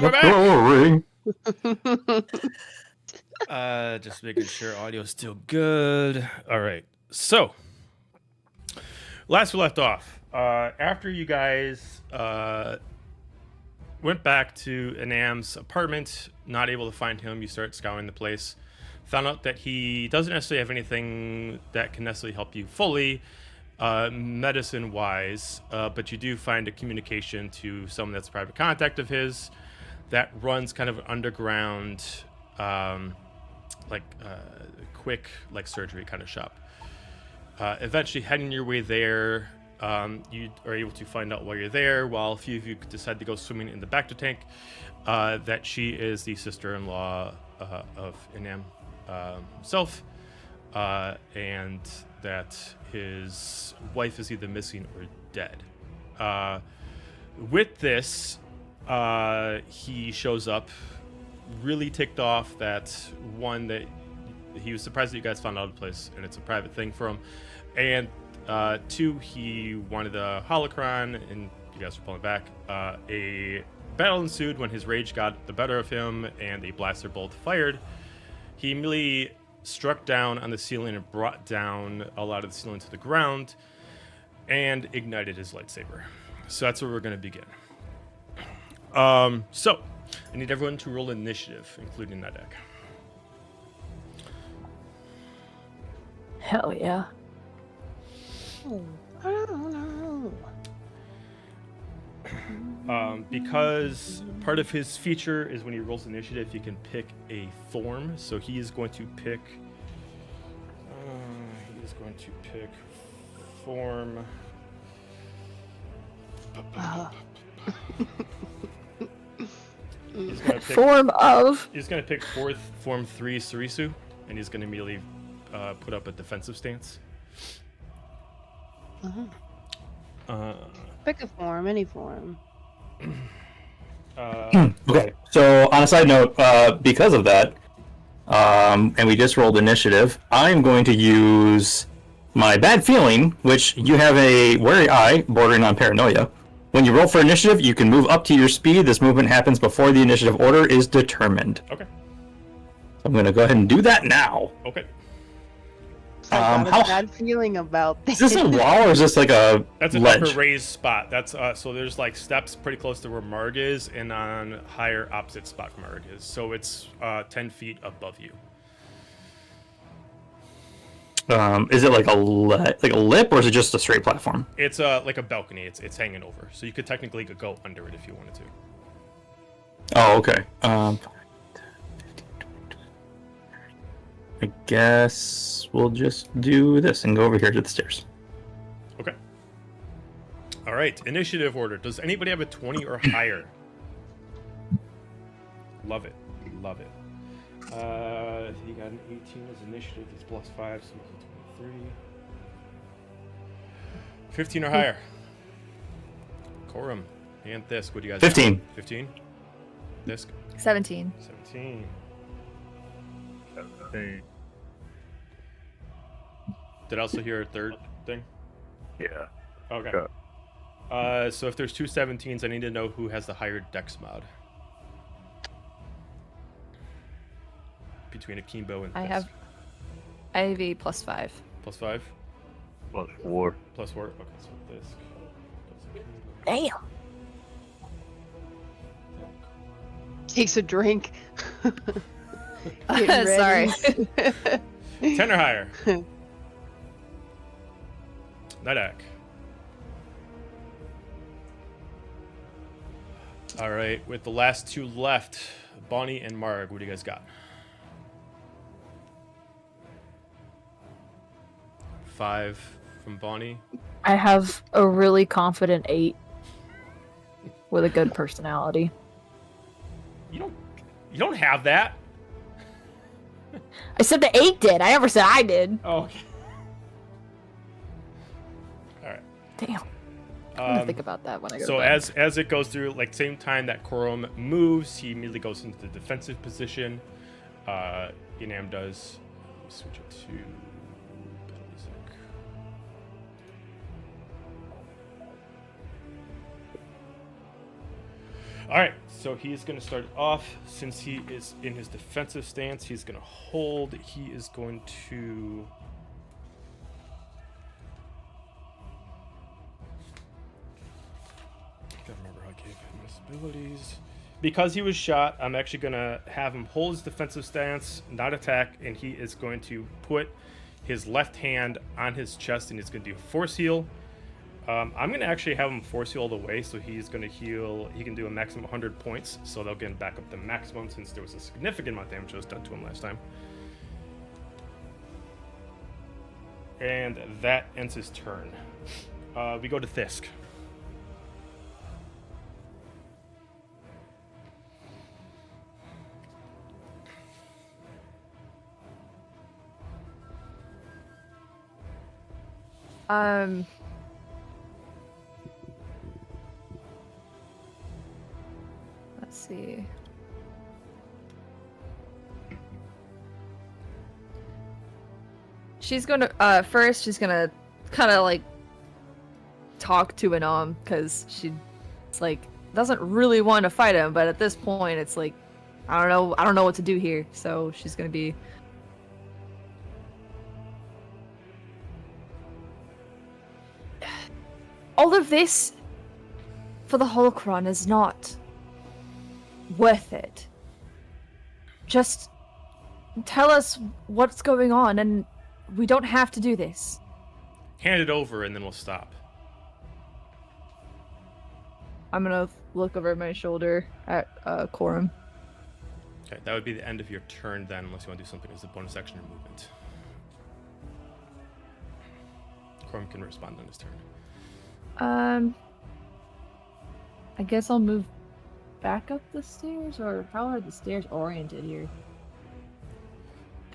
And we're back. Just making sure audio is still good. All right. So, last we left off, after you guys went back to Inam's apartment, not able to find him, you start scouring the place. Found out that he doesn't necessarily have anything that can necessarily help you fully, medicine-wise, but you do find a communication to someone that's a private contact of his that runs kind of an underground, quick, surgery kind of shop. Eventually, heading your way there, you are able to find out while you're there, while a few of you decide to go swimming in the Bacta tank, that she is the sister-in-law of Inam himself, and that his wife is either missing or dead. With this, he shows up, really ticked off that he was surprised that you guys found out the place, and it's a private thing for him. And 2, he wanted a holocron, and you guys were pulling back. A battle ensued when his rage got the better of him, and a blaster bolt fired. He immediately struck down on the ceiling and brought down a lot of the ceiling to the ground, and ignited his lightsaber. So that's where we're going to begin. So I need everyone to roll initiative, including that deck. Hell yeah. Because part of his feature is when he rolls initiative, he can pick a form. So he is going to pick. Form. He's gonna pick, form of. He's going to pick Form 3 Sarisu, and he's going to immediately put up a defensive stance. Pick a form, any form. Okay, so on a side note, because of that, and we just rolled initiative, I'm going to use my bad feeling, which you have a wary eye bordering on paranoia. When you roll for initiative, you can move up to your speed. This movement happens before the initiative order is determined. Okay. So I'm going to go ahead and do that now. Okay. I got a bad feeling about this. Is this a wall or is this like a That's an ledge? upper raised spot. That's so there's like steps pretty close to where Marg is, and on higher opposite spot from Marg is. So it's 10 feet above you. Is it like a lip or is it just a straight platform? It's like a balcony. It's hanging over, so you could technically go under it if you wanted to. Oh, okay. I guess we'll just do this and go over here to the stairs. Okay. All right. Initiative order. Does anybody have a 20 or higher? Love it. Love it. He got an 18 as initiative. He's +5, so he's 23. 15 or higher. Corum and Thisk. What do you guys 15. Have? 15? Thisk? 17. 17. Did I also hear a third thing? Yeah. Okay. Go. So if there's two 17s, I need to know who has the higher dex mod. Between Akimbo and I Thisk. have a +5. +5? +4. +4? Okay, so Thisk. Damn. Takes a drink. Sorry. 10 or higher. Nidak. All right, with the last two left, Bonnie and Marg, what do you guys got? 5 from Bonnie. I have a really confident 8 with a good personality. You don't have that. I said the 8 did. I never said I did. Oh, okay. All right. Damn. I'm gonna think about that when I go So to bed. as it goes through, like same time that Corum moves, he immediately goes into the defensive position. Inam does. Let me switch it to battle music. All right, so he's going to start off. Since he is in his defensive stance, he's going to hold. He is going to... Gotta remember how I gave him his abilities. Because he was shot, I'm actually going to have him hold his defensive stance, not attack, and he is going to put his left hand on his chest, and he's going to do force heal. I'm going to actually have him force heal all the way, so he's going to heal. He can do a maximum 100 points, so they'll get him back up to maximum since there was a significant amount of damage that was done to him last time. And that ends his turn. We go to Thisk. Let's see. She's gonna first she's gonna kind of like talk to Inam because she's like doesn't really want to fight him, but at this point it's like I don't know what to do here, so she's gonna be all of this for the holocron is not worth it. Just tell us what's going on and we don't have to do this. Hand it over and then we'll stop. I'm gonna look over my shoulder at Corum. Okay, that would be the end of your turn then, unless you want to do something as a bonus action or movement. Corum can respond on his turn. I guess I'll move back up the stairs, or how are the stairs oriented here?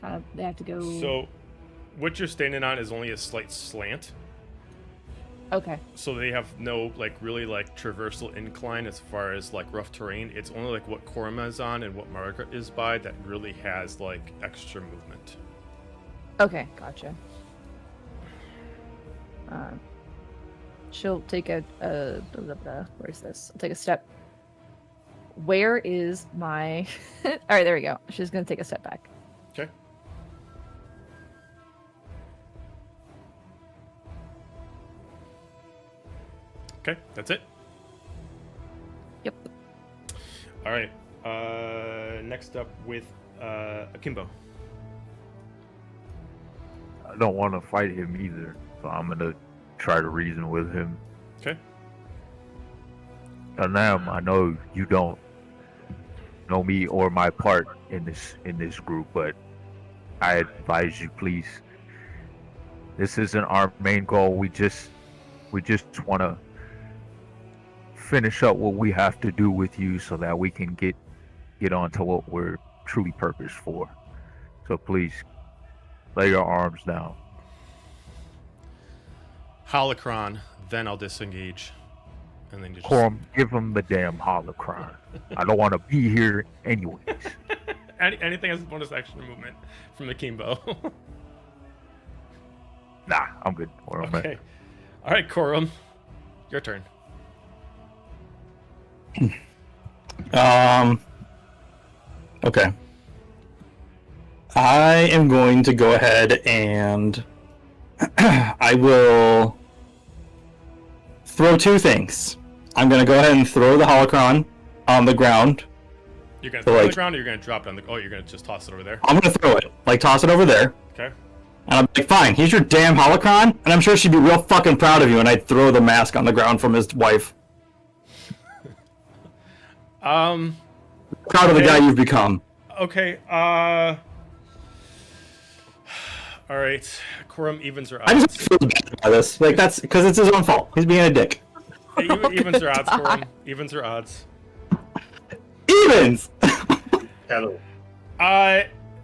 Kind of, they have to go... So, what you're standing on is only a slight slant. Okay. So they have no, like, really, like, traversal incline as far as, like, rough terrain. It's only, like, what Korma is on and what Margaret is by that really has, like, extra movement. Okay, gotcha. She'll take a where's this? I'll take a step. Where is my... Alright, there we go. She's gonna take a step back. Okay. Okay, that's it? Yep. Alright. Next up with Akimbo. I don't want to fight him either, so I'm gonna try to reason with him. Okay. Inam, I know you don't know me or my part in this group, but I advise you, please. This isn't our main goal. We just want to finish up what we have to do with you, so that we can get on to what we're truly purposed for. So please, lay your arms down. Holocron, then I'll disengage. And then you just... Corum, give him the damn holocron. I don't want to be here anyways. Anything as a bonus action or movement from Akimbo. Nah, I'm good. Where I'm at. Okay. Alright, Corum. Your turn. Okay. I am going to go ahead and I will throw two things. I'm going to go ahead and throw the holocron on the ground. You're going to throw it on the ground or you're going to drop it on the... Oh, you're going to just toss it over there? I'm going to throw it. Like, toss it over there. Okay. And I'm like, fine, here's your damn holocron. And I'm sure she'd be real fucking proud of you. And I'd throw the mask on the ground from his wife. Proud of the guy you've become. Okay, alright. Corum evens or odds. I just feel bad by this. Like, that's because it's his own fault. He's being a dick. Evens or odds, Corum. Evens or odds. Evens! Hello.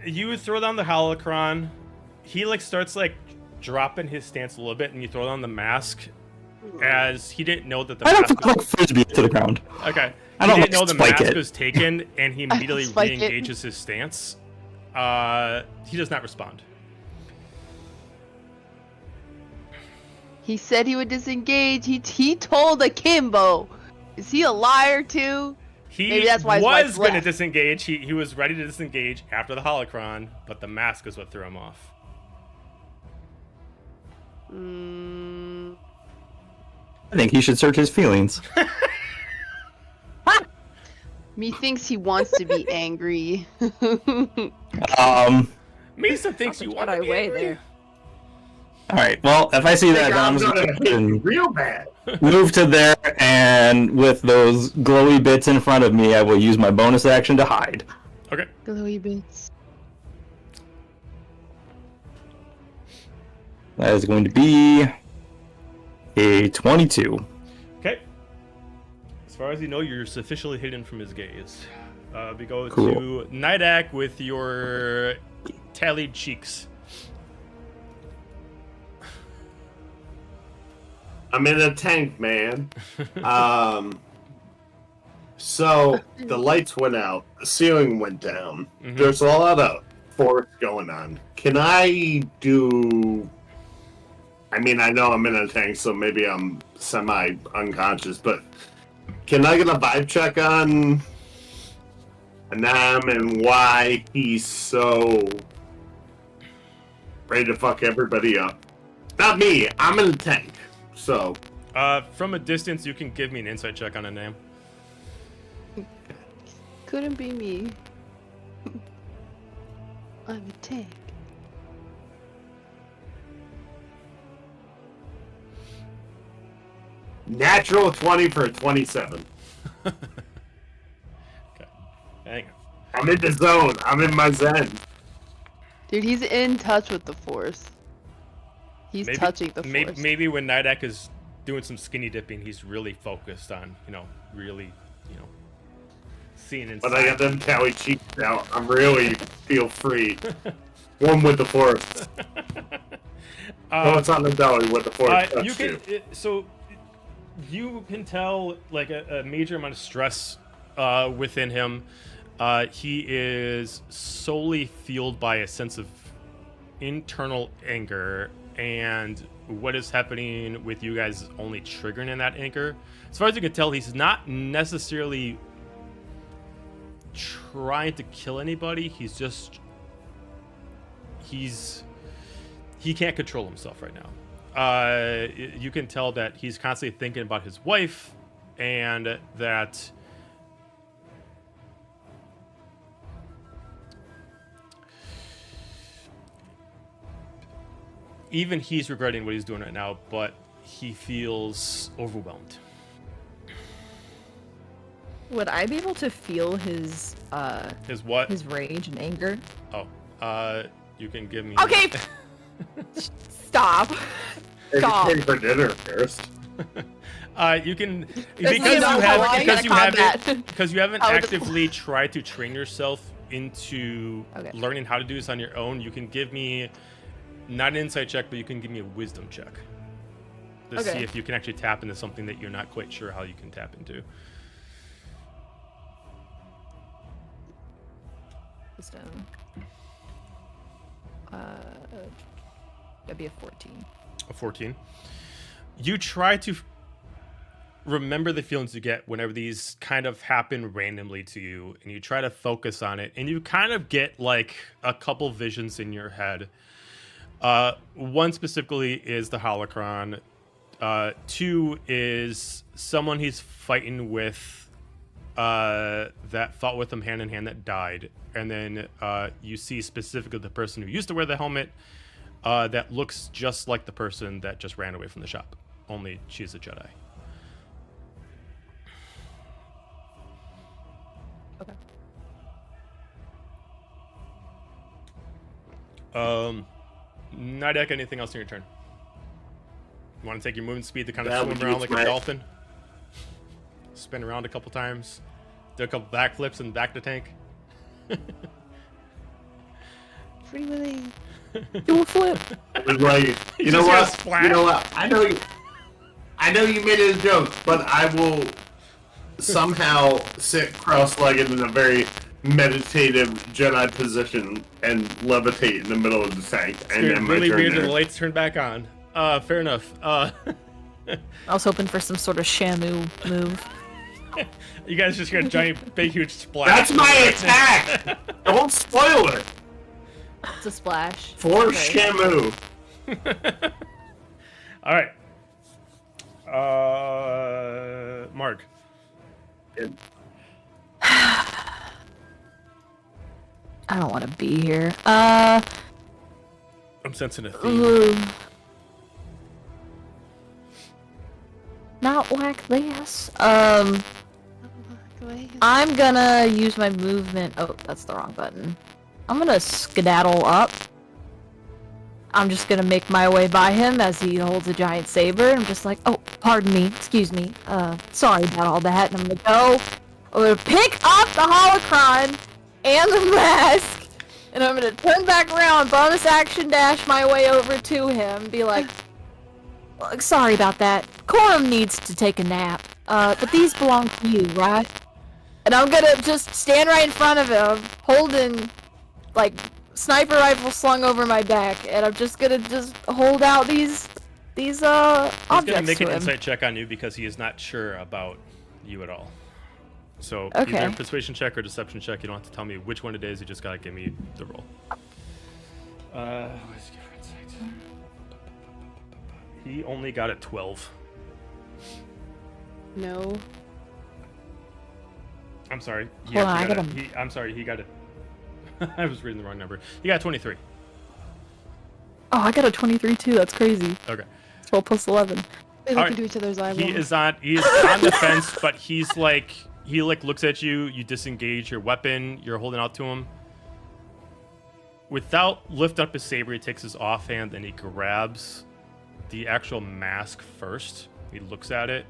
You throw down the holocron. He, like, starts, like, dropping his stance a little bit, and you throw down the mask as he didn't know that the I mask... don't like frisbee to the ground. Okay. I He don't didn't know like the spike mask it. was taken, and he immediately Spike it. re-engages his stance. He does not respond. He said he would disengage. He told Akimbo. Is he a liar too? He Maybe that's why his wife was going to left. disengage. He was ready to disengage after the holocron, but the mask is what threw him off. I think he should search his feelings. Methinks he wants to be angry. Misa thinks you want to be way angry. there. All right. Well, if I see that, then I'm just gonna real bad. move to there, and with those glowy bits in front of me, I will use my bonus action to hide. Okay. Glowy bits. That is going to be a 22. Okay. As far as you know, you're sufficiently hidden from his gaze. We go Cool. to Nidak with your tallied cheeks. I'm in a tank, man. So the lights went out, the ceiling went down. Mhm. There's a lot of force going on. Can I do? I mean, I know I'm in a tank, so maybe I'm semi-unconscious, but can I get a vibe check on Inam and why he's so ready to fuck everybody up? Not me. I'm in a tank. So, From a distance, you can give me an insight check on a name. Couldn't be me. I'm a tank. natural 20 for a 27. Okay. Hang on. I'm in the zone. I'm in my zen. Dude, he's in touch with the force. He's touching the force. Maybe when Nidak is doing some skinny dipping, he's really focused on, really, seeing inside. But I got them tally cheeks out. I'm really feel free. One with the force. No, it's on the belly with the force. You can you can tell like a major amount of stress within him. He is solely fueled by a sense of internal anger, and what is happening with you guys is only triggering in that anger. As far as you can tell, he's not necessarily trying to kill anybody. He can't control himself right now. You can tell that he's constantly thinking about his wife, and that even he's regretting what he's doing right now, but he feels overwhelmed. Would I be able to feel his His what? his rage and anger? You can give me. Okay. Stop. Stop. Pay for dinner first. You can That's because not how we're gonna combat. because you haven't How would- actively tried to train yourself into Okay. learning how to do this on your own. You can give me not an insight check, but you can give me a wisdom check to Okay. see if you can actually tap into something that you're not quite sure how you can tap into. Wisdom. That'd be a 14. A 14. You try to remember the feelings you get whenever these kind of happen randomly to you, and you try to focus on it, and you kind of get like a couple visions in your head. One specifically is the holocron. Two is someone he's fighting with that fought with him hand in hand that died. And then you see specifically the person who used to wear the helmet that looks just like the person that just ran away from the shop. Only she's a Jedi. Okay. Nidak, anything else in your turn? You want to take your movement speed to kind of Yeah, swim we around use like my- a dolphin? Spin around a couple times. Do a couple backflips and back to tank. Free Willy. Do a flip. It was like, you know just what? gonna splash. You know what? I know you made it a joke, but I will somehow sit cross-legged in a very meditative Jedi position and levitate in the middle of the tank, and Dude, then my really turn weird that there. the lights turn back on. Fair enough. I was hoping for some sort of Shamu move. You guys just got a giant, big, huge splash. That's my attack! Don't spoil it! It's a splash. For Okay. Shamu. All right. Mark. I don't want to be here. I'm sensing a theme. Ooh. Not like this. I'm gonna use my movement. Oh, that's the wrong button. I'm gonna skedaddle up. I'm just gonna make my way by him as he holds a giant saber. I'm just like, oh, pardon me, excuse me. Sorry about all that. And I'm gonna pick up the holocron and the mask, and I'm gonna turn back around, bonus action dash my way over to him, be like, sorry about that. Corum needs to take a nap. But these belong to you, right? And I'm gonna just stand right in front of him, holding, like, sniper rifle slung over my back, and I'm just gonna hold out these He's objects gonna make to an him. insight check on you because he is not sure about you at all. So Okay. either persuasion check or deception check. You don't have to tell me which one it is. You just gotta give me the roll. Let's give her insight. He only got a 12. No. I'm sorry. Hold on, I gotta- I'm sorry. He got it. I was reading the wrong number. He got 23. Oh, I got a 23 too. That's crazy. Okay. 12 plus 11. We look Alright. into each other's eyeballs. He is on the fence, but he looks at you. You disengage your weapon. You're holding out to him. Without lifting up his saber, he takes his offhand and he grabs the actual mask first. He looks at it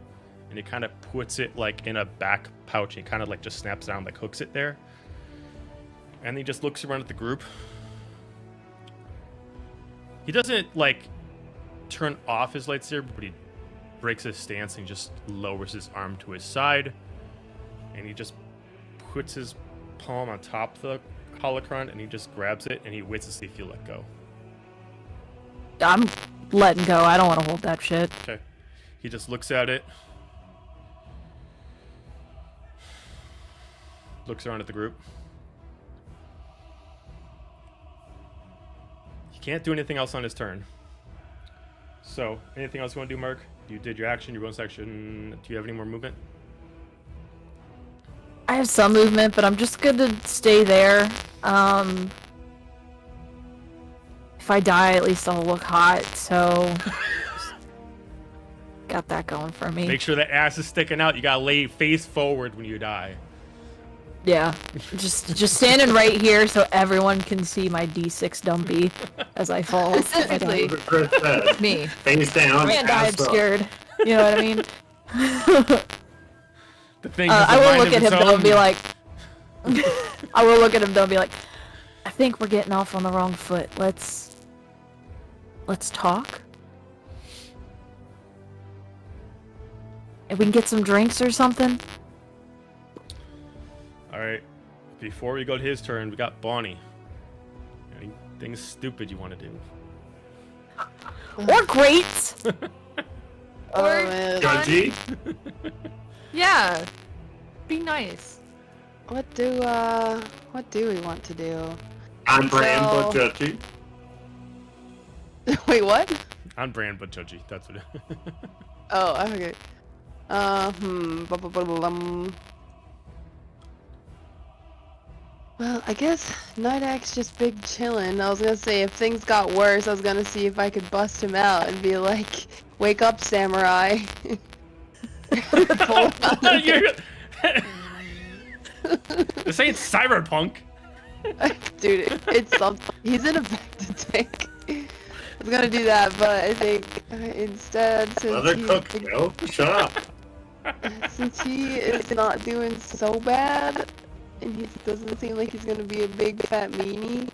and he kind of puts it like in a back pouch. He kind of like just snaps down, like hooks it there. And he just looks around at the group. He doesn't like turn off his lightsaber, but he breaks his stance and just lowers his arm to his side. And he just puts his palm on top of the holocron and he just grabs it and he waits to see if you let go. I'm letting go. I don't want to hold that shit. Okay. He just looks at it. Looks around at the group. He can't do anything else on his turn. So, anything else you want to do, Mark? You did your action, your bonus action. Do you have any more movement? I have some movement, but I'm just gonna stay there. If I die, at least I'll look hot, so... got that going for me. Make sure the ass is sticking out. You gotta lay face forward when you die. Yeah. Just standing right here so everyone can see my D6 dumpy as I fall. Specifically. Chris said, Me. face down, And die ass up. obscured. You know what I mean? The thing is, I will look at him though and be like... I will look at him though and be like, I think we're getting off on the wrong foot. Let's talk. And we can get some drinks or something. All right. Before we go to his turn, we got Bonnie. Anything stupid you want to do? Or great. Oh, Or man. Judgy? yeah. Be nice. What do we want to do? On brand, but So- judgy. Wait, what? On brand, but judgy. That's what. Oh, okay. Well, I guess Night Axe just big chillin'. I was gonna say if things got worse, I was gonna see if I could bust him out and be like, "Wake up, samurai!" Pull out. You're- This ain't cyberpunk. Dude, it's something. He's in a vector tank. I was gonna do that, but I think instead, Mother cook, yo. Shut up. since he is not doing so bad, and he doesn't seem like he's gonna be a big fat meanie.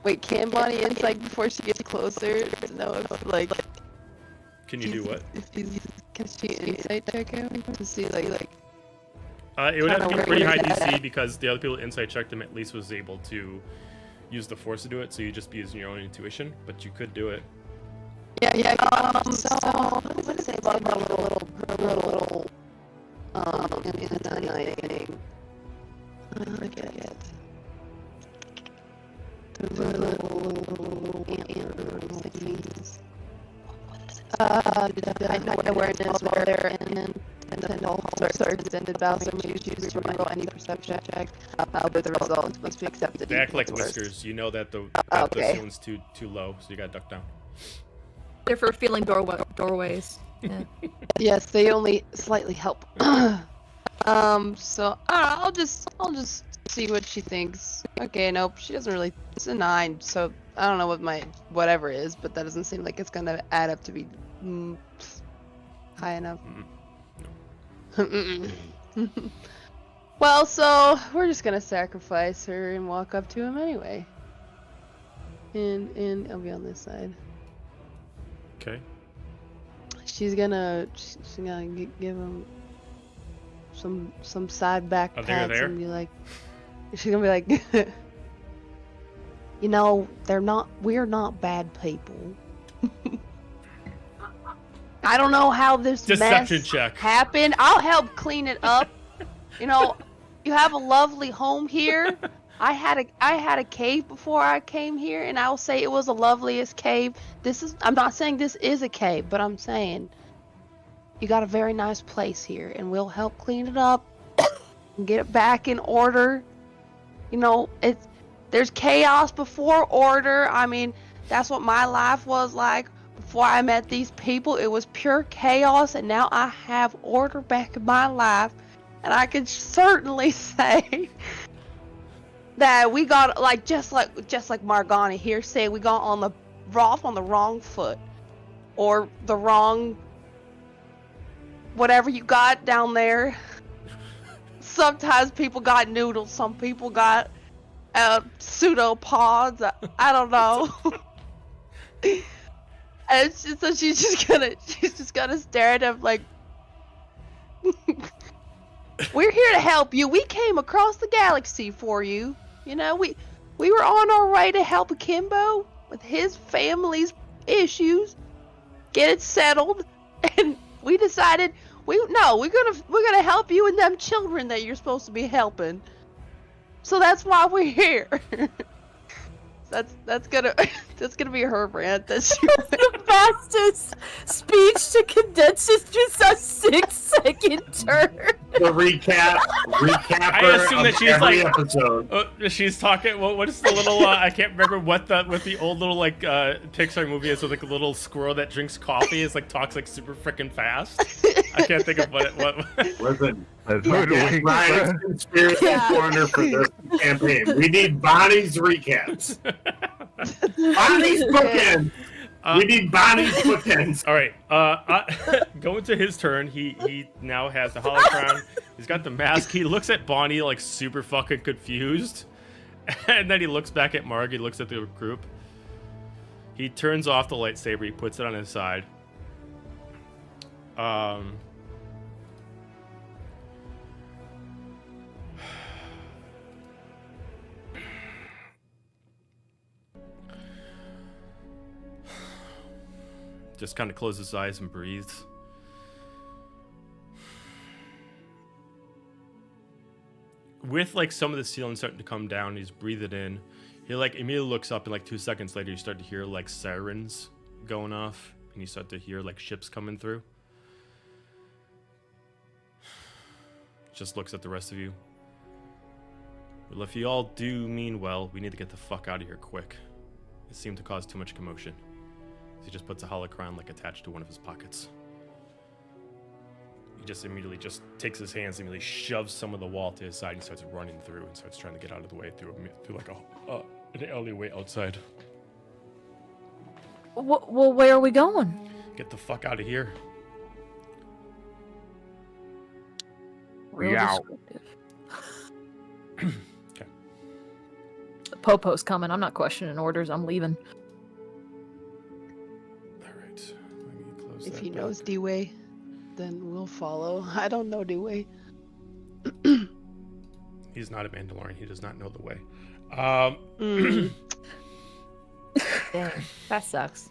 Wait, can Bonnie insight before she gets closer to know if like Can you do what? can she insight check him to see like It would have to be Kinda pretty high weird. DC because the other people that insight checked him at least was able to use the force to do it. So you just be using your own intuition, but you could do it. yeah so what does it say about a little little antennae thing. I forget it. The little antennas things. Night awareness while they're in all extended bouts of choose to roll any perception check. But the result must be accepted. They act like whiskers. You know that the ceiling's too low, so you gotta duck down. They're for feeling doorways. Yeah. Yes, they only slightly help. So I'll just see what she thinks. Okay, nope, she doesn't really. It's a 9, so I don't know what my whatever is, but that doesn't seem like it's gonna add up to be high enough. Well, so we're just gonna sacrifice her and walk up to him anyway. And I'll be on this side. Okay. She's gonna give him some side back Oh, pats there? and be like, she's gonna be like, you know, we're not bad people. I don't know how this Deception mess check. happened. I'll help clean it up. You know, you have a lovely home here. I had a cave before I came here, and I'll say it was the loveliest cave. I'm not saying this is a cave, but I'm saying you got a very nice place here, and we'll help clean it up and get it back in order. You know, there's chaos before order. I mean, that's what my life was like before I met these people. It was pure chaos, and now I have order back in my life, and I can certainly say that we got just like Margani here say, we got on the wrong foot, or the wrong whatever you got down there. Sometimes people got noodles, some people got pseudopods. I don't know. And it's just, so she's just gonna stare at him like, we're here to help you. We came across the galaxy for you. You know, we were on our way to help Akimbo with his family's issues, get it settled, and we decided we're gonna help you and them children that you're supposed to be helping. So that's why we're here. That's gonna be her rant. That's The fastest speech to condense is just a 6-second turn. The recapper I assume that of she's every like- episode. She's talking. What is the little? I can't remember what the old little like Pixar movie is with like a little squirrel that drinks coffee. Is like talks like super freaking fast. I can't think of what. Listen, That's that's hoodwink, Ryan's bro. conspiracy corner for this campaign. We need Bonnie's recaps. Bonnie's bookends. We need Bonnie's bookends. All right. Going to his turn. He now has the holocron. He's got the mask. He looks at Bonnie like super fucking confused, and then he looks back at Marg. He looks at the group. He turns off the lightsaber. He puts it on his side. Just kind of closes his eyes and breathes. With like some of the ceiling starting to come down, he's breathing in. He like immediately looks up, and like 2 seconds later, you start to hear like sirens going off, and you start to hear like ships coming through. Just looks at the rest of you. Well, if you all do mean well, we need to get the fuck out of here quick. It seemed to cause too much commotion. He just puts a holocron like attached to one of his pockets. He just immediately just takes his hands and immediately shoves some of the wall to his side and starts running through and starts trying to get out of the way through like an alleyway outside. Well, where are we going? Get the fuck out of here. Real out. descriptive. Okay. The Popo's coming. I'm not questioning orders. I'm leaving. All right. Let me close if that he back. knows D-Way, then we'll follow. I don't know D-Way. He's not a Mandalorian. He does not know the way. Dang, that sucks.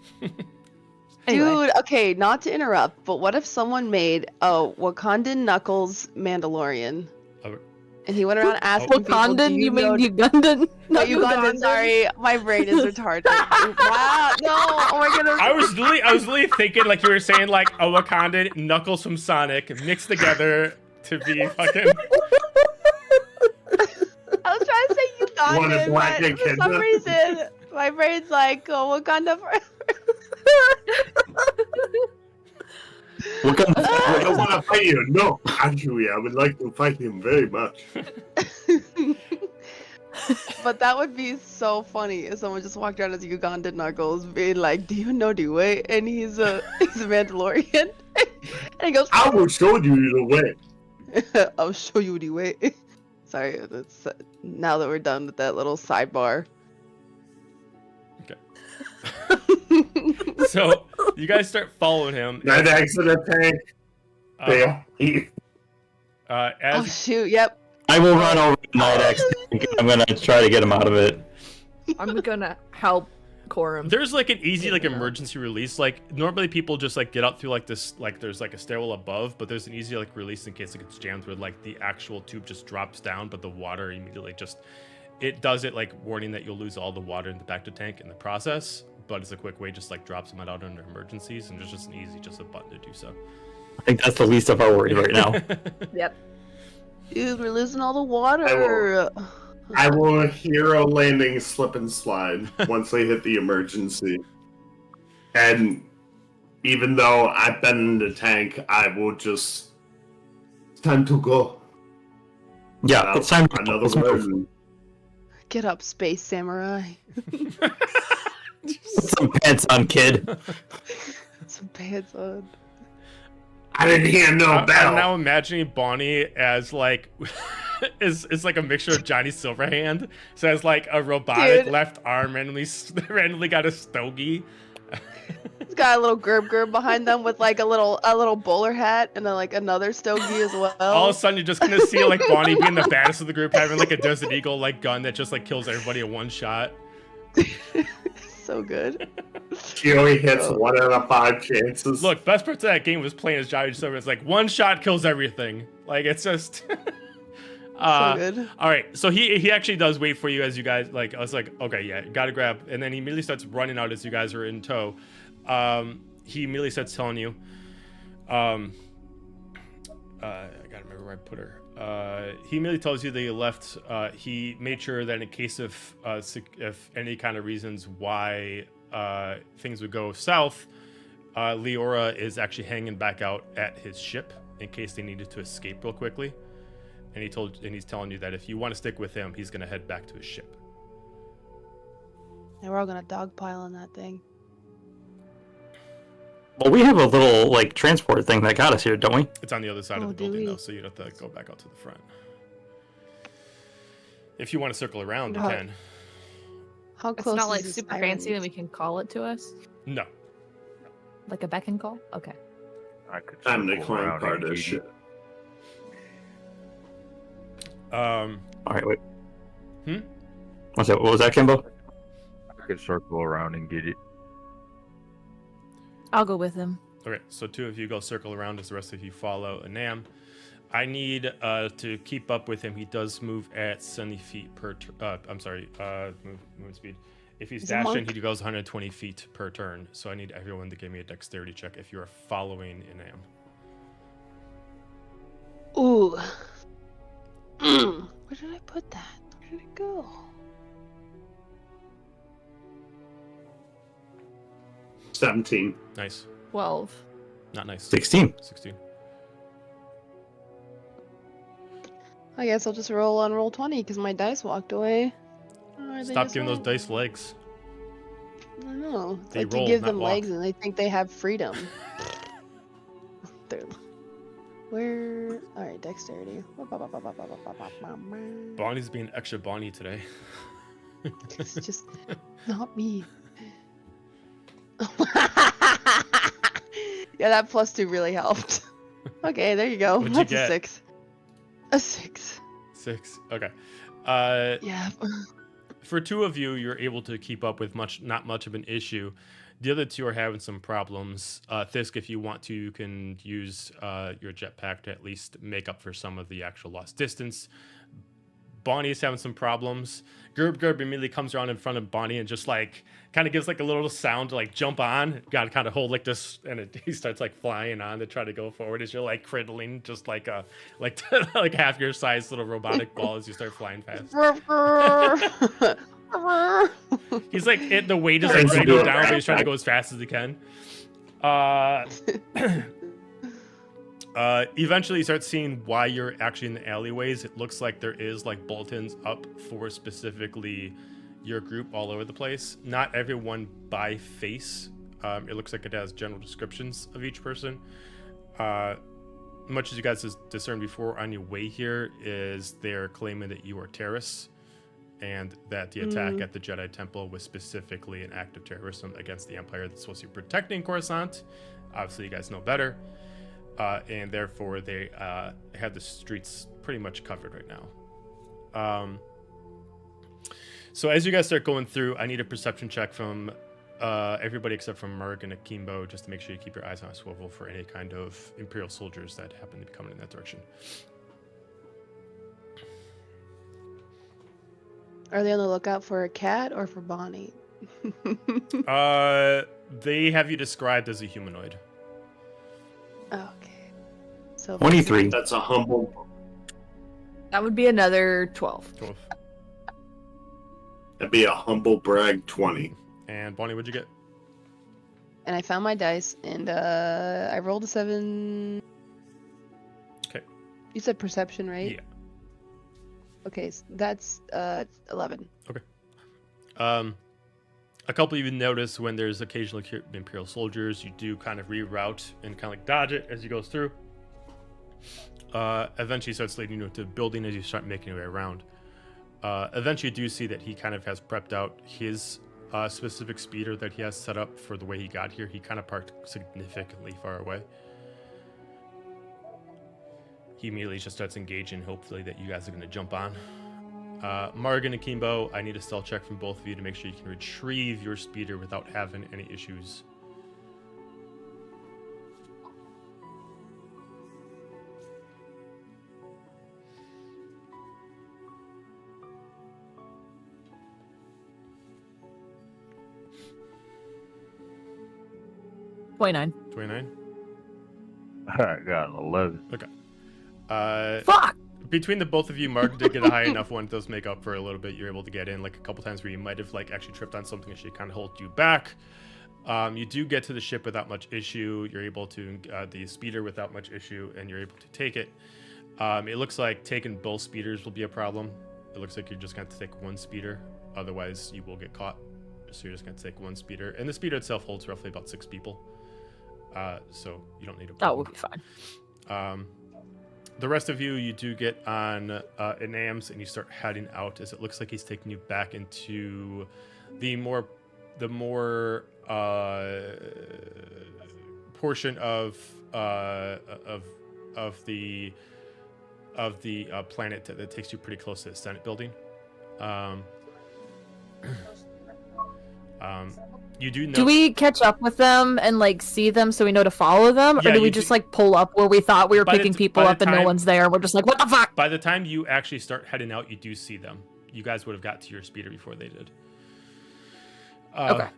Anyway. Dude, okay, not to interrupt, but what if someone made a Wakandan Knuckles Mandalorian? Oh. And he went around asking people, do Wakandan? You know... mean Ugandan? Oh, Not Ugandan, sorry. My brain is retarded. Wow, no, oh my goodness. I was literally thinking like you were saying like a Wakandan Knuckles from Sonic mixed together to be fucking. I was trying to say Ugandan, but for some reason, my brain's like, oh, Wakanda forever. I don't want to fight you. No, actually, I would like to fight him very much. But that would be so funny if someone just walked around as Ugandan Knuckles, being like, "Do you know the way?" And he's a Mandalorian, and he goes, I will show you the way. "I'll show you the way." Sorry, that's now that we're done with that little sidebar. So you guys start following him. Night accident tank. As Oh shoot! Yep. I will run over to Night X. I'm gonna try to get him out of it. I'm gonna help Corum. there's like an easy like emergency release. Like normally people just like get out through like this, like there's like a stairwell above, but there's an easy like release in case it gets jammed where like the actual tube just drops down, but the water immediately just it does it like warning that you'll lose all the water in the back to tank in the process. But it's a quick way, just like drops them out under emergencies, and there's just an easy, just a button to do so. I think that's the least of our worries right now. Yep. Dude, we're losing all the water. I will hero landing slip and slide once they hit the emergency. And even though I've been in the tank, I will just... It's time to go. Yeah, it's time to Another let's move. one. Get up, space samurai. Put some pants on, kid. Some pants on. I didn't hear no I'm bell. now imagining Bonnie as like is like a mixture of Johnny Silverhand. So as like a robotic Dude. left arm randomly got a stogie. He's got a little gerb behind them with like a little bowler hat and then like another stogie as well. All of a sudden you're just gonna see like Bonnie being the baddest of the group, having like a Desert Eagle like gun that just like kills everybody in one shot. So good. She only hits 1 out of 5 chances. Look, best part of that game was playing as Johnny Silverhand. It's like one shot kills everything. Like it's just So good. All right, so he actually does wait for you as you guys like. I was like, okay, yeah, gotta grab, and then he immediately starts running out as you guys are in tow. He immediately starts telling you, I gotta remember where I put her. He immediately tells you that you left. He made sure that in case of if any kind of reasons why things would go south, Leora is actually hanging back out at his ship in case they needed to escape real quickly. And he's telling you that if you want to stick with him, he's gonna head back to his ship. And we're all gonna dogpile on that thing. Well, we have a little like transport thing that got us here, don't we? It's on the other side Oh, of the do building we? though, so you don't have to go back out to the front. If you want to circle around, you How- can. How It's close not is like this super island? fancy and we can call it to us? No. Like a beckon call? Okay. I could I'm the circle climb around part and of get shit. All right, wait. Hmm? What's that? What was that, Kimbo? I could circle around and get it. I'll go with him. Okay, so 2 of you go circle around as the rest of you follow Inam. I need to keep up with him. He does move at 70 feet per movement speed. If he's He's a dashing, monk. he goes 120 feet per turn. So I need everyone to give me a dexterity check if you are following Inam. Ooh. Where did I put that? Where did it go? $17. Nice. 12. Not nice. 16. 16. I guess I'll just roll on roll 20 because my dice walked away. Or they Stop just giving those went. dice legs. I don't know. It's They like roll, you give not them walk. legs and they think they have freedom. They're... Where? Alright, dexterity. Bonnie's being extra Bonnie today. It's just not me. Yeah, that +2 really helped. Okay, there you go. What'd you That's get? a 6. A 6. 6. Okay. Yeah. For 2 of you, you're able to keep up with not much of an issue. The other two are having some problems. Thisk, if you want to, you can use your jetpack to at least make up for some of the actual lost distance. Bonnie is having some problems. Gerb immediately comes around in front of Bonnie and just like kind of gives like a little sound to like jump on. Got to kind of hold like this, and he starts like flying on to try to go forward as you're like cradling just like a like like half your size little robotic ball as you start flying fast. He's like the weight is like ready to go down, but he's trying to go as fast as he can. Eventually you start seeing why you're actually in the alleyways. It looks like there is like bulletins up for specifically your group all over the place. Not everyone by face. It looks like it has general descriptions of each person. Much as you guys discerned before on your way here is they're claiming that you are terrorists and that the attack at the Jedi Temple was specifically an act of terrorism against the Empire that's supposed to be protecting Coruscant. Obviously you guys know better. And therefore they have the streets pretty much covered right now. So as you guys start going through, I need a perception check from everybody except from Marg and Akimbo, just to make sure you keep your eyes on a swivel for any kind of Imperial soldiers that happen to be coming in that direction. Are they on the lookout for a cat or for Bonnie? They have you described as a humanoid. Okay. So 23. That's a humble. That would be another 12. 12. That'd be a humble brag 20. And Bonnie, what'd you get? And I found my dice, and I rolled a 7. Okay. You said perception, right? Yeah. Okay, so that's 11. A couple of you notice when there's occasionally Imperial soldiers, you do kind of reroute and kind of like dodge it as you go through. Eventually starts leading you to the building as you start making your way around. Eventually you do see that he kind of has prepped out his specific speeder that he has set up for the way he got here. He kind of parked significantly far away. He immediately just starts engaging, hopefully that you guys are going to jump on. Marg and Akimbo, I need a stealth check from both of you to make sure you can retrieve your speeder without having any issues. $29. 29? I got an 11. Okay. Fuck! Between the both of you, Marg did get a high enough one. It does make up for a little bit. You're able to get in like a couple times where you might have like actually tripped on something and she kind of holds you back. You do get to the ship without much issue. You're able to the speeder without much issue, and you're able to take it. It looks like taking both speeders will be a problem. It looks like you're just going to take one speeder. Otherwise, you will get caught. So you're just going to take one speeder. And the speeder itself holds roughly about 6 people. So you don't need a That problem. will be fine. The rest of you do get on Inam's and you start heading out as it looks like he's taking you back into the more portion of the planet that takes you pretty close to the Senate building. You do know. Do we catch up with them and like see them so we know to follow them, or Yeah, do we you just do- like pull up where we thought we were By the picking t- people by the up and no time- one's there? We're just like, what the fuck? By the time you actually start heading out, you do see them. You guys would have got to your speeder before they did. Okay.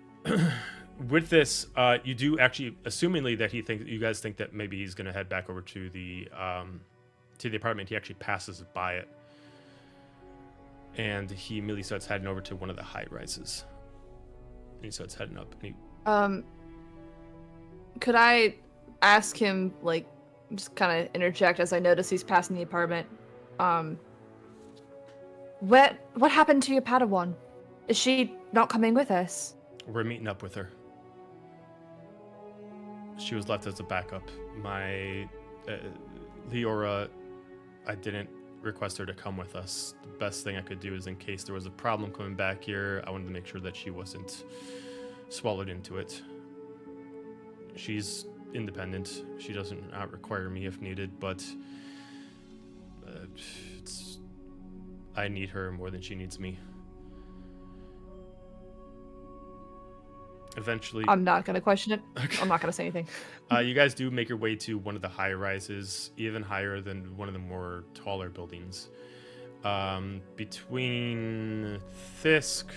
With this, you do actually, assumingly that you guys think that maybe he's going to head back over to the apartment. He actually passes by it, and he immediately starts heading over to one of the high rises. And he starts heading up. And Could I ask him, like, just kind of interject as I notice he's passing the apartment? What happened to your Padawan? Is she not coming with us? we're meeting up with her. She was left as a backup. My Leora, I didn't request her to come with us. The best thing I could do is in case there was a problem coming back here, I wanted to make sure that she wasn't swallowed into it. She's independent. She doesn't not require me if needed, but I need her more than she needs me. Eventually, I'm not gonna question it. Okay. I'm not gonna say anything. you guys do make your way to one of the high rises, even higher than one of the more taller buildings. Between Fisk,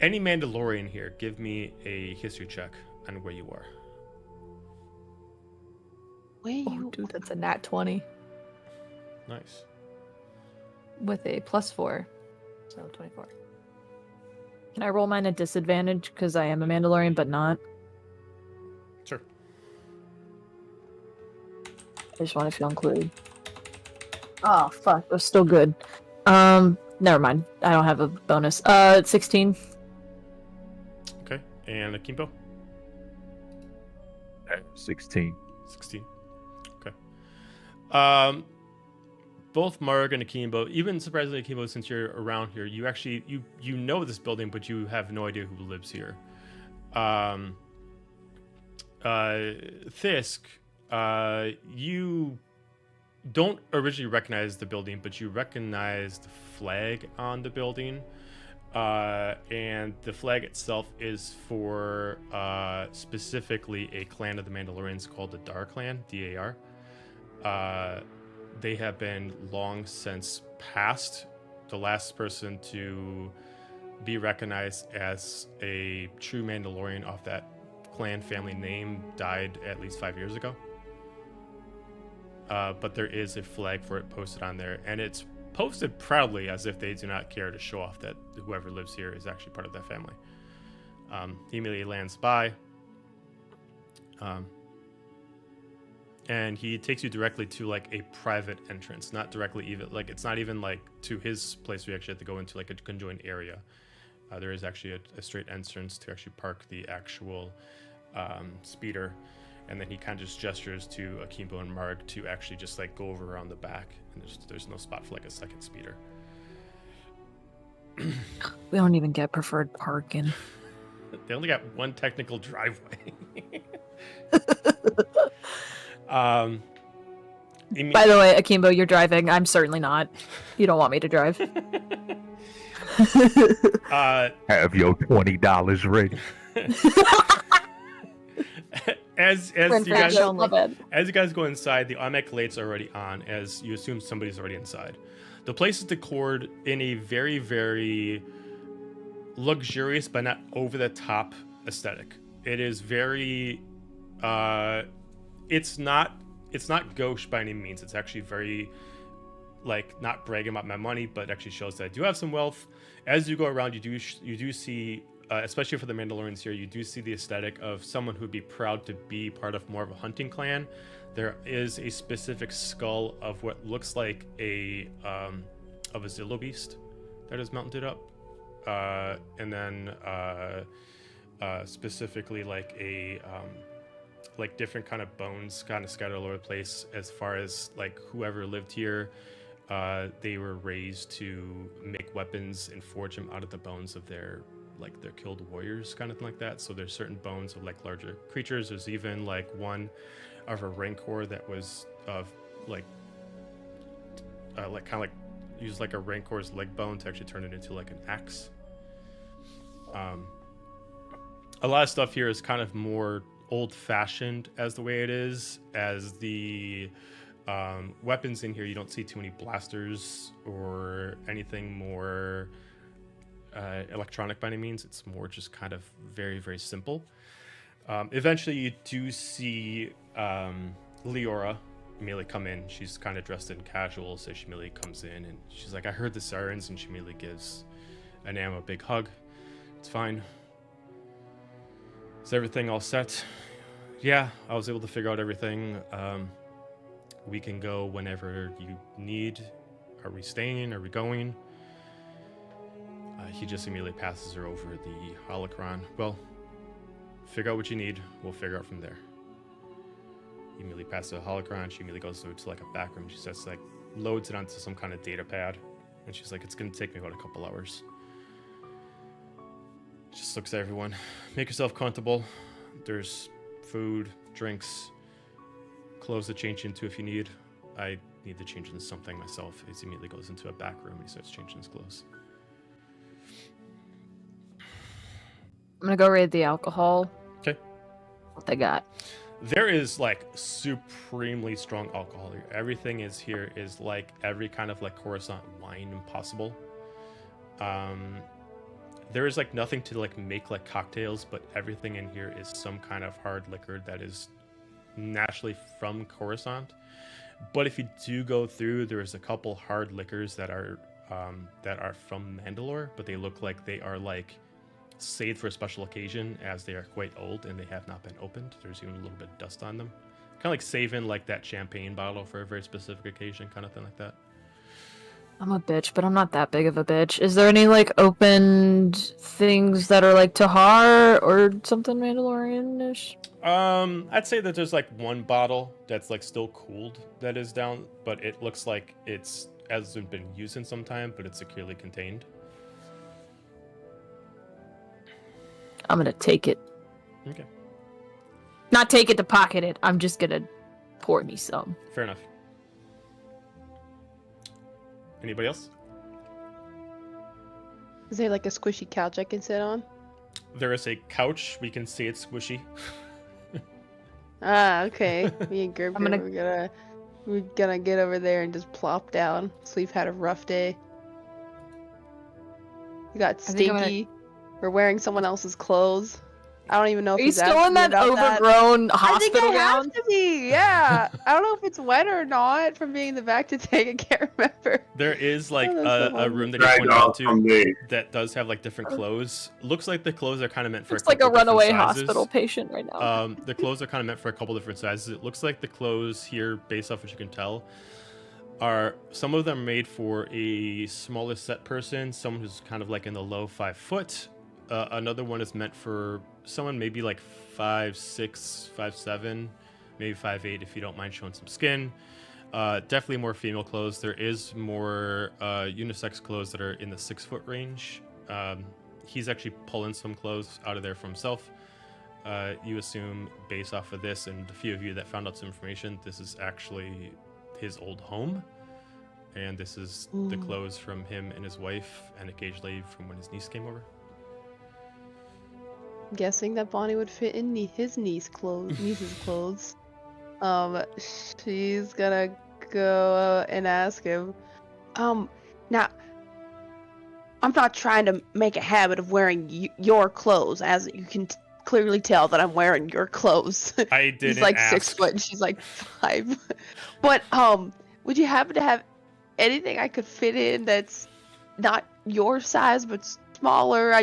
any Mandalorian here, give me a history check on where you are. Where Oh, you? dude, that's a nat 20 Nice. with a +4, so 24. Can I roll mine at disadvantage because I am a Mandalorian, but not? Sure. I just want to feel included. Oh fuck, it was still good. Never mind. I don't have a bonus. 16. Okay. And Akimbo? 16. 16. Okay. Both Marg and Akimbo, even surprisingly Akimbo, since you're around here, you actually you know this building, but you have no idea who lives here. Fisk, you don't originally recognize the building, but you recognize the flag on the building. And the flag itself is for specifically a clan of the Mandalorians called the Dar Clan, D-A-R. They have been long since passed. The last person to be recognized as a true Mandalorian off that clan family name died at least 5 years ago. But there is a flag for it posted on there, and it's posted proudly as if they do not care to show off that whoever lives here is actually part of that family. He immediately lands by, and he takes you directly to like a private entrance, not directly even like it's not even like to his place. We actually have to go into like a conjoined area. There is actually a straight entrance to actually park the actual speeder. And then he kind of just gestures to Akimbo and Marg to actually just like go over around the back, and there's no spot for like a second speeder. We don't even get preferred parking. They only got one technical driveway. By the way, Akimbo, you're driving. I'm certainly not. You don't want me to drive. Have your $20 ready. As We're in you guys fashion, love it. as you guys go inside, the automatic lights are already on, as you assume somebody's already inside. The place is decored in a very, very luxurious but not over the top aesthetic. It is very it's not gauche by any means. It's actually very like not bragging about my money, but actually shows that I do have some wealth. As you go around, you do see especially for the Mandalorians here, you do see the aesthetic of someone who'd be proud to be part of more of a hunting clan. There is a specific skull of what looks like a Zillo beast that is mounted up, and then specifically like a like different kind of bones kind of scattered all over the place. As far as like whoever lived here, they were raised to make weapons and forge them out of the bones of their killed warriors, kind of thing like that. So there's certain bones of like larger creatures. There's even like one of a rancor that was of like kind of like used like a rancor's leg bone to actually turn it into like an axe. A lot of stuff here is kind of more old-fashioned as the way it is. As the weapons in here, you don't see too many blasters or anything more electronic by any means. It's more just kind of very, very simple. Eventually you do see Leora immediately come in. She's kind of dressed in casual, so she immediately comes in and she's like, I heard the sirens, and she immediately gives Inam a big hug. It's fine. Is everything all set? Yeah, I was able to figure out everything. We can go whenever you need. Are we staying? Are we going? He just immediately passes her over the holocron. Well, figure out what you need. We'll figure out from there. He immediately passes the holocron. She immediately goes to like a back room. She says like loads it onto some kind of data pad, and she's like, it's gonna take me about a couple hours. Just looks at everyone. Make yourself comfortable. There's food, drinks, clothes to change into if you need. I need to change into something myself. He immediately goes into a back room and he starts changing his clothes. I'm gonna go raid the alcohol. Okay. What they got? There is like supremely strong alcohol here. Everything is here is like every kind of like Coruscant wine possible. There is like nothing to like make like cocktails, but everything in here is some kind of hard liquor that is naturally from Coruscant. But if you do go through, there's a couple hard liquors that are from Mandalore, but they look like they are like saved for a special occasion, as they are quite old and they have not been opened. There's even a little bit of dust on them, kind of like saving like that champagne bottle for a very specific occasion, kind of thing like that. I'm a bitch, but I'm not that big of a bitch. Is there any like opened things that are like Tahar or something Mandalorian-ish? I'd say that there's like one bottle that's like still cooled that is down, but it looks like it's hasn't been used in some time, but it's securely contained. I'm gonna take it. Okay, Not take it to pocket it. I'm just gonna pour me some. fair enough. Anybody else? Is there like a squishy couch I can sit on? There is a couch. We can see it's squishy. Ah, okay. Me and Gerb, I'm gonna- we're gonna get over there and just plop down. So we've had a rough day. We got think I'm stinky. We're wearing someone else's clothes. I don't even know if Are you he's still asked in me that about overgrown I think hospital I have gown? to be. Yeah. I don't know if it's wet or not from being in the back to take. I can't remember. There is like Oh, that's so a room that you Drag pointed out off from to me. that does have like different clothes. Looks like the clothes are kind of meant for It's like a couple different runaway sizes. hospital patient right now. The clothes are kind of meant for a couple different sizes. It looks like the clothes here, based off what you can tell, are some of them made for a smaller set person, someone who's kind of like in the low 5 foot. Another one is meant for someone maybe like 5'6", 5'7", maybe 5'8", if you don't mind showing some skin. Definitely more female clothes. There is more unisex clothes that are in the 6 foot range. He's actually pulling some clothes out of there for himself. You assume, based off of this and a few of you that found out some information, this is actually his old home. And this is the clothes from him and his wife, and occasionally from when his niece came over. I'm guessing that Bonnie would fit in his niece's clothes. She's gonna go and ask him. Now, I'm not trying to make a habit of wearing your clothes, as you can clearly tell that I'm wearing your clothes. I didn't He's like ask. 6 foot and she's like 5. But would you happen to have anything I could fit in that's not your size but smaller?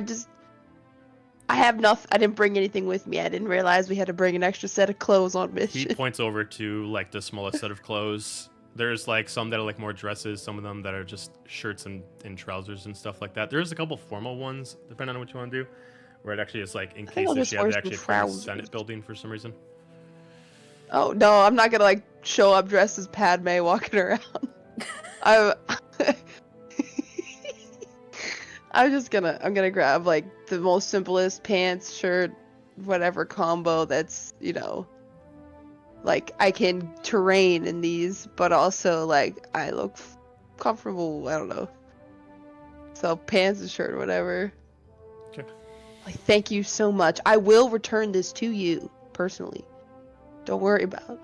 I have nothing. I didn't bring anything with me. I didn't realize we had to bring an extra set of clothes on He mission. points over to like the smallest set of clothes. There's like some that are like more dresses, some of them that are just shirts and trousers and stuff like that. There's a couple formal ones, depending on what you want to do, where it actually is like in think case I'll if just you have wear to some actually attend the trousers. Senate building for some reason. Oh no, I'm not gonna like show up dressed as Padme walking around. I'm gonna grab like the most simplest pants, shirt, whatever combo that's, like I can terrain in these, but also like I look comfortable. I don't know. So pants and shirt, whatever. Okay. Like, thank you so much. I will return this to you personally. Don't worry about it.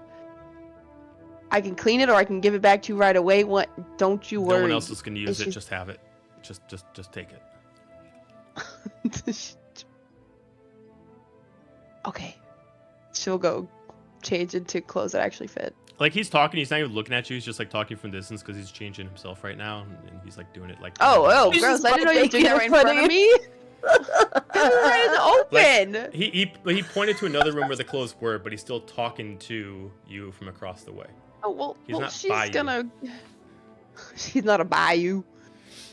I can clean it or I can give it back to you right away. What? Don't you worry. No one else is gonna use It's it. Just have it. Just take it. Okay. She'll go change into clothes that actually fit. Like he's talking, he's not even looking at you. He's just like talking from distance because he's changing himself right now, and he's like doing it like. Oh, She's gross! just I didn't know you were doing that right in front of me. It's open. He pointed to another room where the clothes were, but he's still talking to you from across the way. Oh well, He's not she's by you. gonna. She's not a bayou.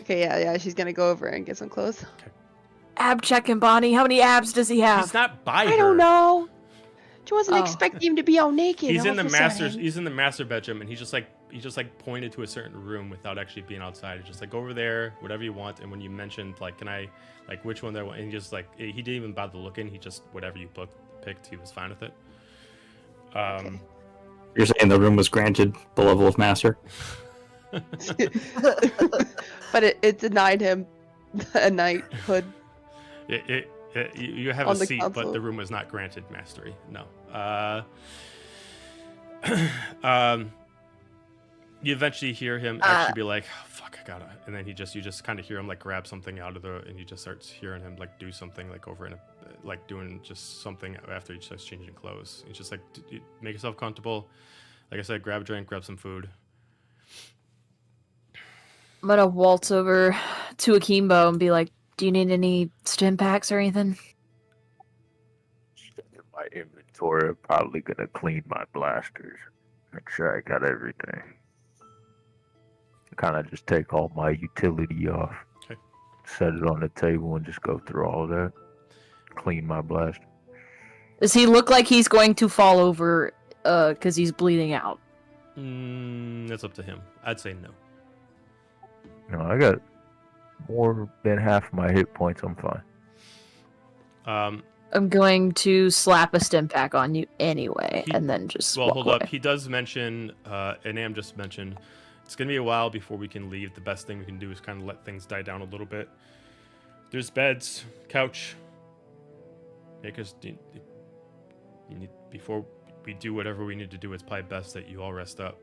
Okay, yeah. She's gonna go over and get some clothes. Ab checking, Bonnie. How many abs does he have? He's not by her. I don't know. She wasn't Oh. expecting him to be all naked. He's all in the of a master's. sudden. He's in the master bedroom, and he just pointed to a certain room without actually being outside. He's just like, go over there, whatever you want. And when you mentioned like, can I like which one there? And he just like he didn't even bother looking. He just whatever you picked, he was fine with it. Okay. You're saying the room was granted the level of master? But it denied him a knighthood. You have On a the seat, but console. the room was not granted mastery. No. You eventually hear him actually be like, oh, "Fuck, I gotta," and then you just kind of hear him like grab something out of and you just start hearing him like do something like over in like doing just something after he starts changing clothes. He's just like, make yourself comfortable. Like I said, grab a drink, grab some food. I'm gonna waltz over to Akimbo and be like, "Do you need any stim packs or anything?" In my inventory, I'm probably gonna clean my blasters. Make sure I got everything. Kind of just take all my utility off. Okay. Set it on the table and just go through all of that. Clean my blaster. Does he look like he's going to fall over because he's bleeding out? That's up to him. I'd say no. No, I got more than half my hit points. I'm fine. I'm going to slap a stim pack on you anyway, and then just Well, walk hold away. up. He does mention, Inam just mentioned, it's going to be a while before we can leave. The best thing we can do is kind of let things die down a little bit. There's beds, couch. Because you need, before we do whatever we need to do, it's probably best that you all rest up.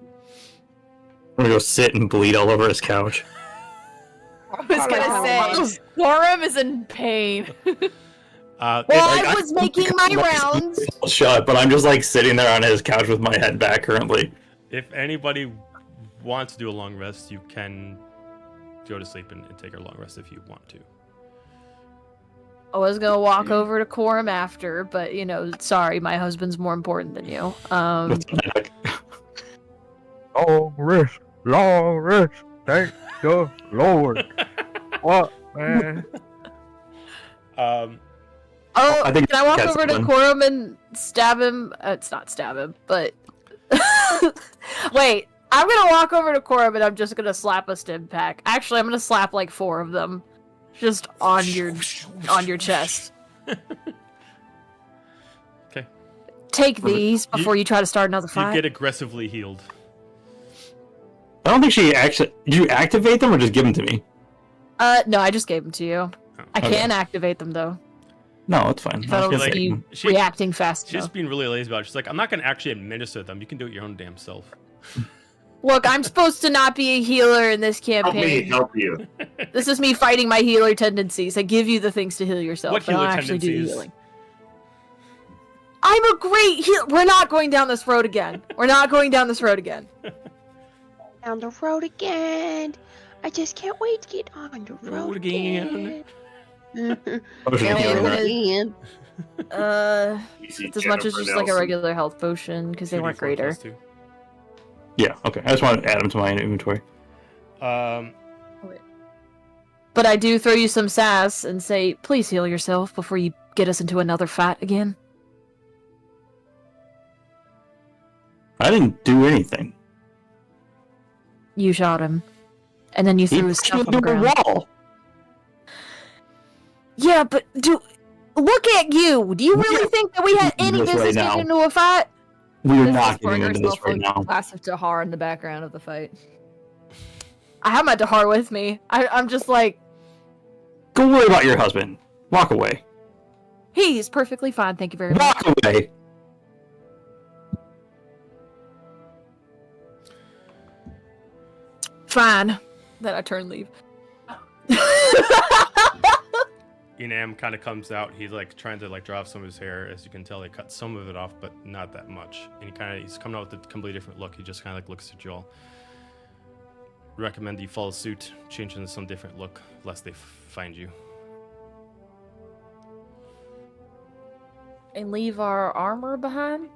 I'm gonna go sit and bleed all over his couch. I was gonna say, Gorham is in pain. Well, Like, I was making my rounds. Shut, but I'm just like sitting there on his couch with my head back currently. If anybody wants to do a long rest, you can go to sleep and take a long rest if you want to. I was gonna walk over to Corum after, but sorry, my husband's more important than you. Long rest. Thank the Lord. What, man? I think can I walk that's over to fun. Corum and stab him? It's not stab him, but wait. I'm gonna walk over to Corum and I'm just gonna slap a stim pack. Actually, I'm gonna slap like 4 of them, just on your chest. Okay. Take these before you try to start another You fight. get aggressively healed. I don't think she actually. Did you activate them or just give them to me? No, I just gave them to you. I Okay. can activate them though. No, it's fine. If I don't feel like see you she- reacting fast She's enough. just being really lazy about it. She's like, I'm not going to actually administer them. You can do it your own damn self. Look, I'm supposed to not be a healer in this Help me campaign. help you. This is me fighting my healer tendencies. I give you the things to heal yourself. What I don't healer actually do tendencies? healing. I'm a great healer. We're not going down this road again. We're not going down this road again. Down the road again. I just can't wait to get on the road again. Potion of Yeah, healing, we're right? Again. Easy, It's as much as Jennifer just like a Nelson. regular health potion because they weren't 2d4 greater. plus 2. Yeah, okay. I just want to add them to my inventory. But I do throw you some sass and say, please heal yourself before you get us into another fight again. I didn't do anything. You shot him. And then you He threw his pushed stuff me on the into a ground. wall. Yeah, but look at you! Do you really think that we had doing any this right business now. getting into a fight? We're This not is pouring getting into this herself right a now. glass of Tahar in the background of the fight. I have my Dahar with me. I'm just like, Go worry about your husband. Walk away. he's perfectly fine, thank you very much. Walk away. Fine. Then I turn and leave. Inam kind of comes out. He's like trying to like draw off some of his hair. As you can tell, he cut some of it off, but not that much. And he's coming out with a completely different look. He just kind of like looks at you all. Recommend you follow suit, change into some different look, lest they find you. And leave our armor behind?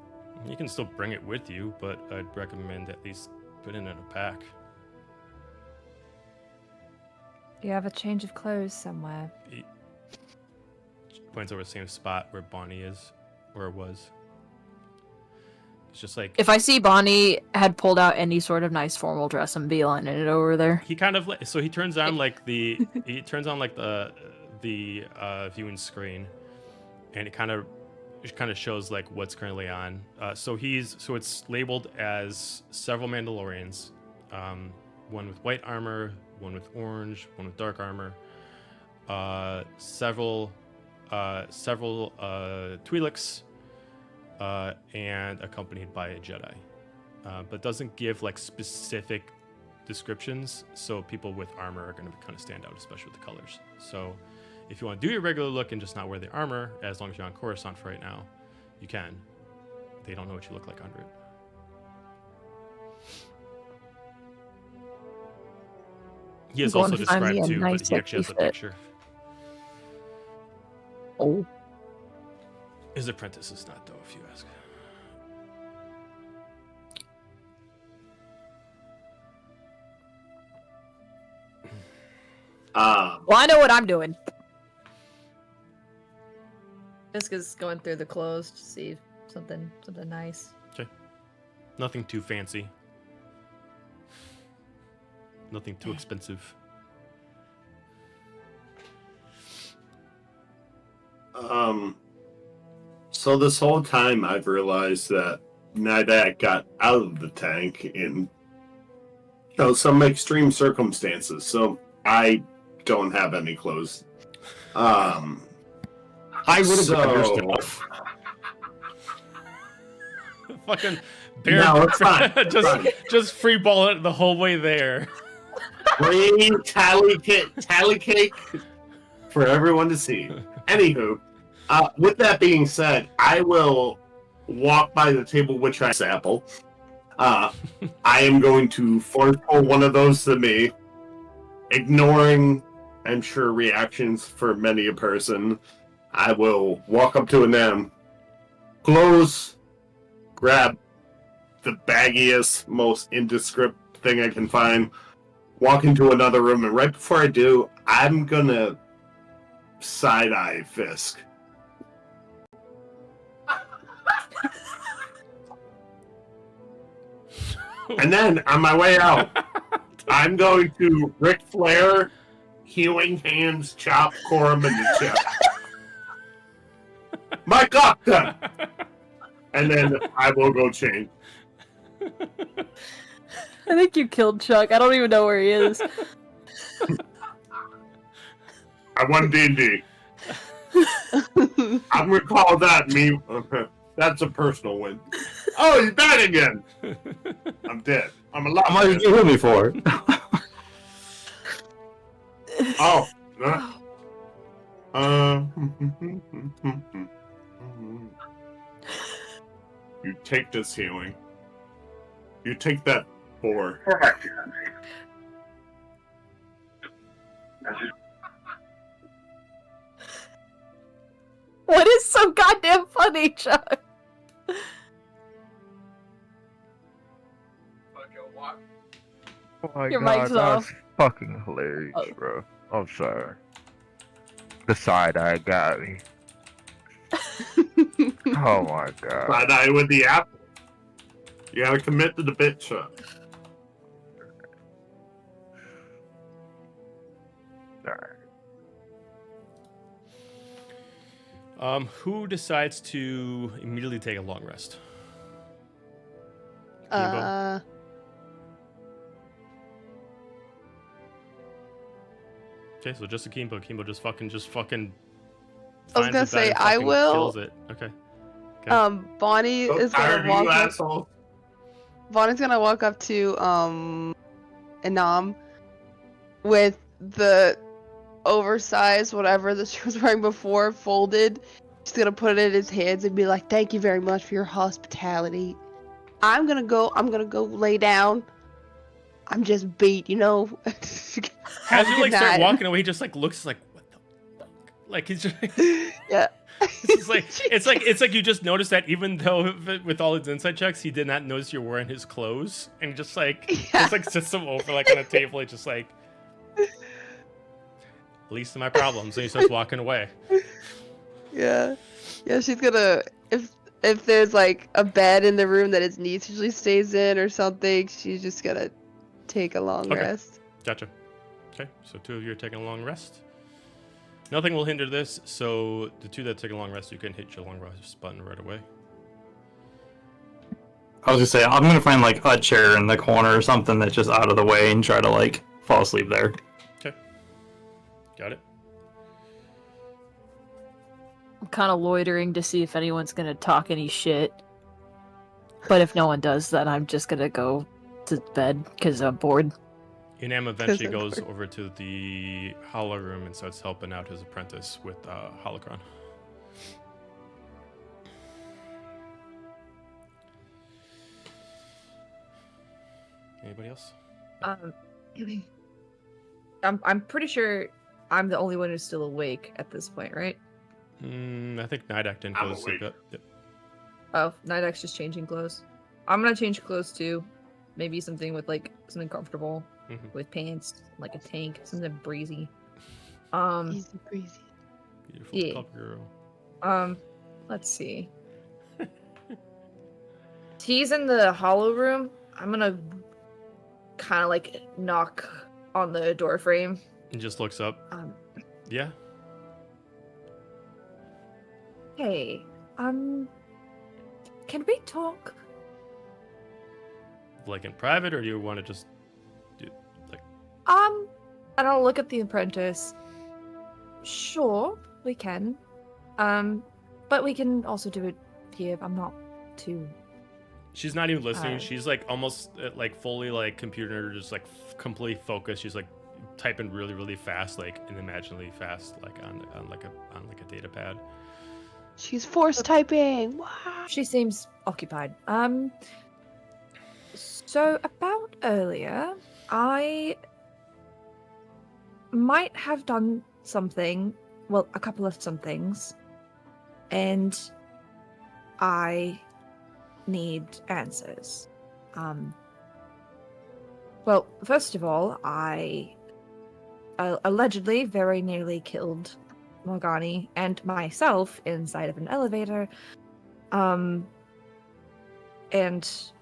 You can still bring it with you, but I'd recommend at least put it in a pack. You have a change of clothes somewhere. He points over the same spot where Bonnie is, or it was. It's just like If I see Bonnie had pulled out any sort of nice formal dress, I'm beelining it over there. he kind of so he turns on like the viewing screen, and it kind of shows like what's currently on. So it's labeled as several Mandalorians, one with white armor, one with orange, one with dark armor. several Twi'leks, and accompanied by a Jedi. But doesn't give like specific descriptions, so people with armor are going to kind of stand out, especially with the colors. So if you want to do your regular look and just not wear the armor, as long as you're on Coruscant for right now, you can. They don't know what you look like under it. He is I'm also going to find me described a too, nice but he actually has a sexy fit. picture. Oh. His apprentice is not, though, if you ask. Well, I know what I'm doing. Jessica's going through the clothes to see something nice. Okay. Nothing too fancy. Nothing too expensive. So this whole time I've realized that Nidak got out of the tank in some extreme circumstances, so I don't have any clothes. I would have grabbed your stuff. Fucking bear. No, it's fine. just free ball it the whole way there. Free tally cake for everyone to see. Anywho, with that being said, I will walk by the table which I sample. I am going to force pull one of those to me, ignoring, I'm sure, reactions for many a person. I will walk up to Inam, close, grab the baggiest, most indescript thing I can find, walk into another room, and right before I do, I'm gonna side-eye Fisk. And then, on my way out, I'm going to Ric Flair, healing hands, chop Corum in the chest. My doctor! And then I will go change. I think you killed Chuck. I don't even know where he is. I won D&D. I'm gonna call that me. That's a personal win. Oh, he's back again. I'm dead. I'm alive. How much did you hit me for? Oh. You take this healing. You take that 4. What is so goddamn funny, Chuck? Oh my Your god, mic's that's off. fucking hilarious, Oh. bro. I'm sorry. The side eye got me. Oh my god. Side eye with the apple. You gotta commit to the bit shot. Alright. Who decides to immediately take a long rest? Okay, so just a Kimbo. Kimbo just fucking. I was finds gonna the bed say, and I fucking will. Kills it. Okay. Bonnie So is tired gonna of you walk up. asshole. Bonnie's gonna walk up to Inam with the oversized whatever that she was wearing before folded. She's gonna put it in his hands and be like, "Thank you very much for your hospitality. I'm gonna go lay down. I'm just beat, you know." As you like start Night. walking away, he just like looks like, what the fuck? Like he's just. Yeah. it's like you just noticed that even though with all his inside checks, he did not notice you're wearing his clothes, and just like just like sits him over like on a table, and just like, least of my problems. And he starts walking away. Yeah. She's gonna if there's like a bed in the room that his niece usually stays in or something, she's just gonna take a long Okay. rest. Gotcha. Okay, so 2 of you are taking a long rest. Nothing will hinder this, so the 2 that take a long rest, you can hit your long rest button right away. I was gonna say, I'm gonna find like a chair in the corner or something that's just out of the way and try to like fall asleep there. Okay. Got it. I'm kind of loitering to see if anyone's gonna talk any shit. But if no one does, then I'm just gonna go to bed because I'm bored. Inam eventually I'm goes bored. over to the hollow room and starts helping out his apprentice with holocron. Anybody else? Um, I'm pretty sure I'm the only one who's still awake at this point, right? I think Nidak didn't I'm go to sleep awake. yet. Yep. Oh, Nidak's just changing clothes. I'm gonna change clothes too. Maybe something with like something comfortable Mhm. with pants, like a tank, something breezy. Easy breezy. Beautiful Yeah. cover girl. Let's see. He's in the hollow room. I'm gonna kind of like knock on the door frame. And just looks up. Um, Yeah. hey, can we talk? Like in private, or do you want to just do like? And I'll look at the apprentice. Sure, we can. But we can also do it here. I'm not too. She's not even listening. Uh, She's like almost like fully like computer, just like completely focused. She's like typing really, really fast, like unimaginably fast, like on like a data pad. She's force typing. Wow. She seems occupied. So about earlier, I might have done something, well, a couple of some things, and I need answers. Well, first of all, I allegedly very nearly killed Morgani and myself inside of an elevator. And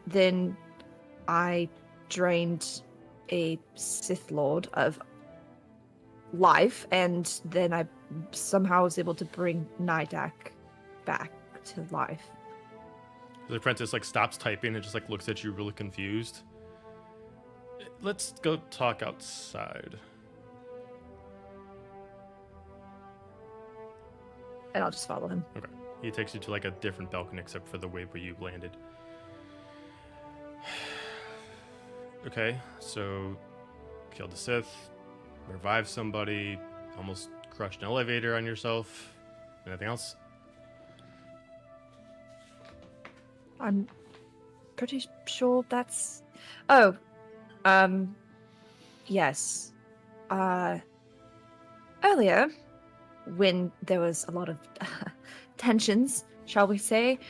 then I drained a Sith Lord of life, and then I somehow was able to bring Nidak back to life. The apprentice like stops typing and just like looks at you really confused. Let's go talk outside. And I'll just follow him. Okay. He takes you to like a different balcony except for the way where you landed. Okay, so killed a Sith, revived somebody, almost crushed an elevator on yourself. Anything else? I'm pretty sure that's. Oh, yes. Earlier, when there was a lot of tensions, shall we say,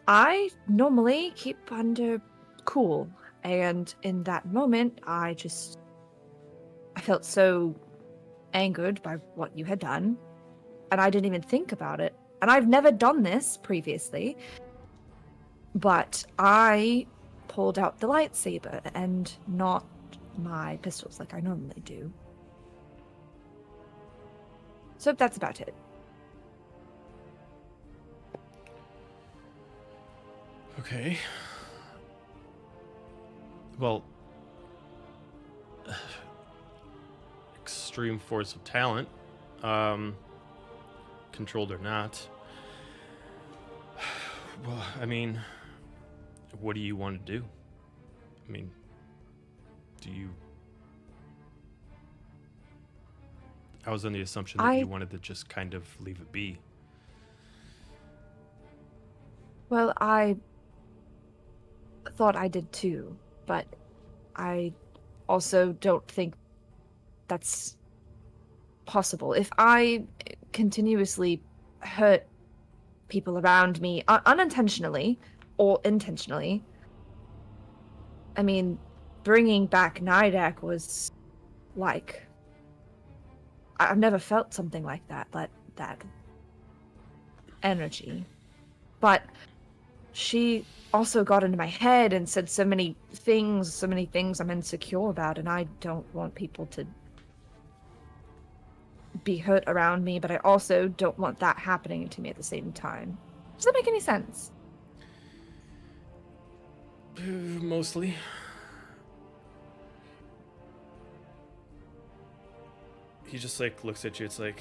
I normally keep under cool, and in that moment, I felt so angered by what you had done, and I didn't even think about it. And I've never done this previously, but I pulled out the lightsaber and not my pistols like I normally do. So that's about it. Okay. Well, extreme force of talent, controlled or not. Well, I mean, what do you want to do? I mean, do you... I was on the assumption that you wanted to just kind of leave it be. Well, I thought I did too, but I also don't think that's possible. If I continuously hurt people around me unintentionally or intentionally, I mean, bringing back Nidak was like... I've never felt something like that energy. But she also got into my head and said so many things I'm insecure about, and I don't want people to be hurt around me, but I also don't want that happening to me at the same time. Does that make any sense? Mostly. He just like looks at you. It's like,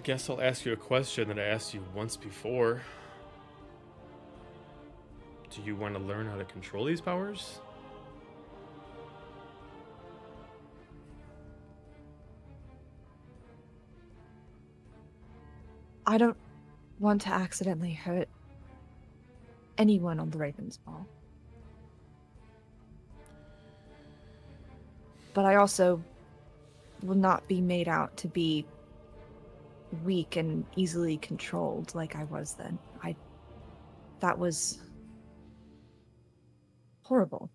guess I'll ask you a question that I asked you once before. Do you want to learn how to control these powers? I don't want to accidentally hurt anyone on the Raven's Ball. But I also will not be made out to be weak and easily controlled like I was then. That was horrible.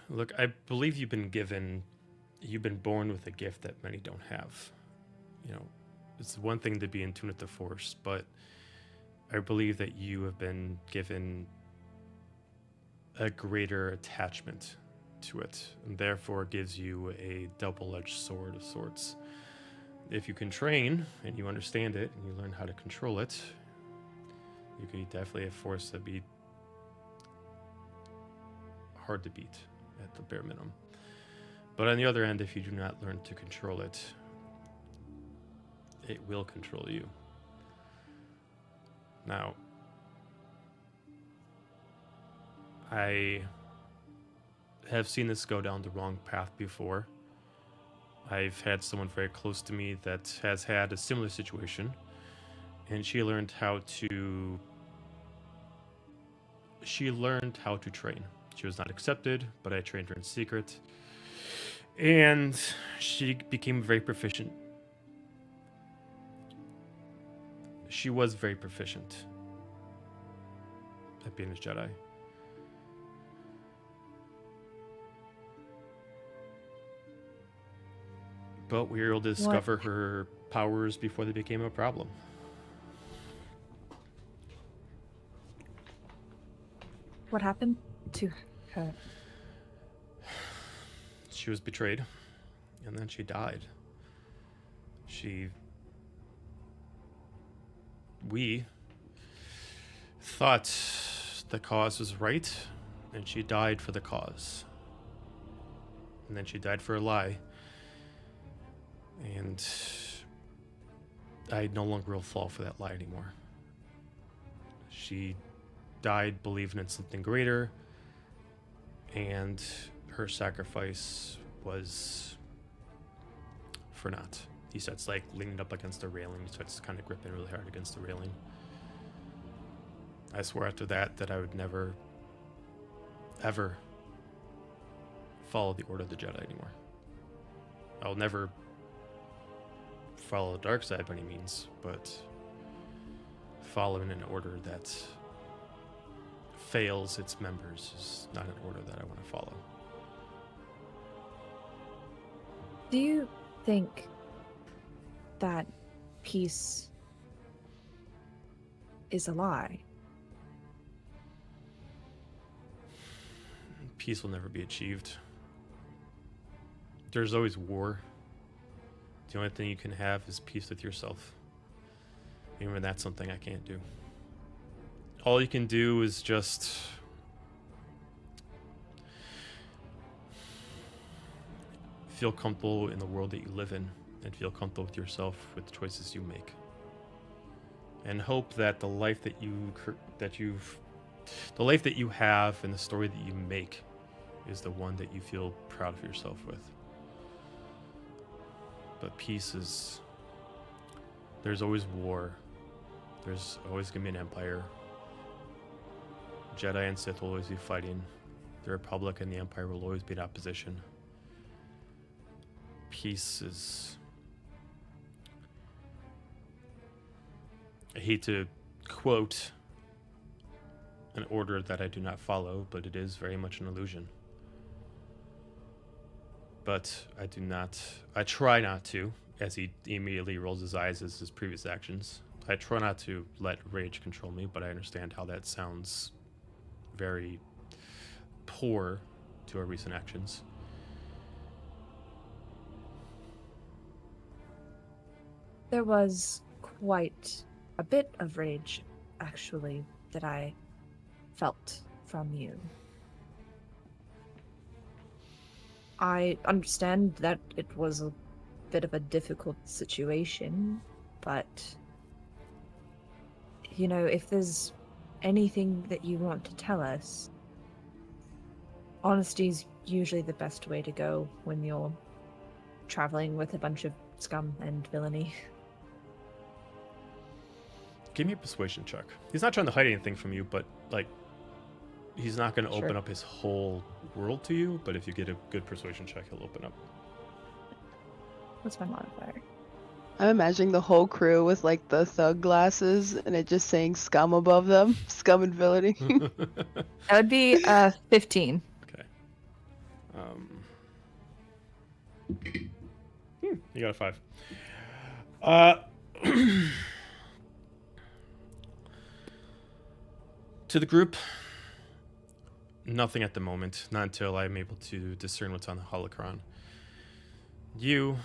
Look, I believe you've been born with a gift that many don't have. You know, it's one thing to be in tune with the Force, but I believe that you have been given a greater attachment to it, and therefore gives you a double-edged sword of sorts. If you can train and you understand it and you learn how to control it, you can definitely a force that be hard to beat at the bare minimum. But on the other end, if you do not learn to control it, it will control you. Now, I have seen this go down the wrong path before. I've had someone very close to me that has had a similar situation, and she learned how to train. She was not accepted, but I trained her in secret, and she became very proficient. She was very proficient at being a Jedi. But we were able to discover her powers before they became a problem. What happened to her? She was betrayed, and then she died. We thought the cause was right, and she died for the cause. And then she died for a lie. And I no longer will fall for that lie anymore. She died believing in something greater, and her sacrifice was for naught. He starts like leaning up against the railing. He starts kind of gripping really hard against the railing. I swore after that I would never, ever follow the order of the Jedi anymore. I'll never follow the dark side by any means, but following an order that fails its members is not an order that I want to follow. Do you think that peace is a lie? Peace will never be achieved. There's always war. The only thing you can have is peace with yourself. Even that's something I can't do. All you can do is just feel comfortable in the world that you live in, and feel comfortable with yourself, with the choices you make, and hope that the life that you have and the story that you make is the one that you feel proud of yourself with. But peace is... There's always war. There's always going to be an empire. Jedi and Sith will always be fighting. The Republic and the Empire will always be in opposition. Peace is... I hate to quote an order that I do not follow, but it is very much an illusion. But I try not to, as he immediately rolls his eyes as his previous actions. I try not to let rage control me, but I understand how that sounds very poor to our recent actions. There was quite a bit of rage, actually, that I felt from you. I understand that it was a bit of a difficult situation, but you know, if there's anything that you want to tell us, honesty's usually the best way to go when you're traveling with a bunch of scum and villainy. Give me a persuasion check. He's not trying to hide anything from you, but like, he's not going to Sure. open up his whole world to you. But if you get a good persuasion check, he'll open up. What's my modifier? I'm imagining the whole crew with like the thug glasses and it just saying scum above them. Scum and villainy. That would be 15. Okay. You got a 5. To the group, nothing at the moment. Not until I'm able to discern what's on the holocron. You,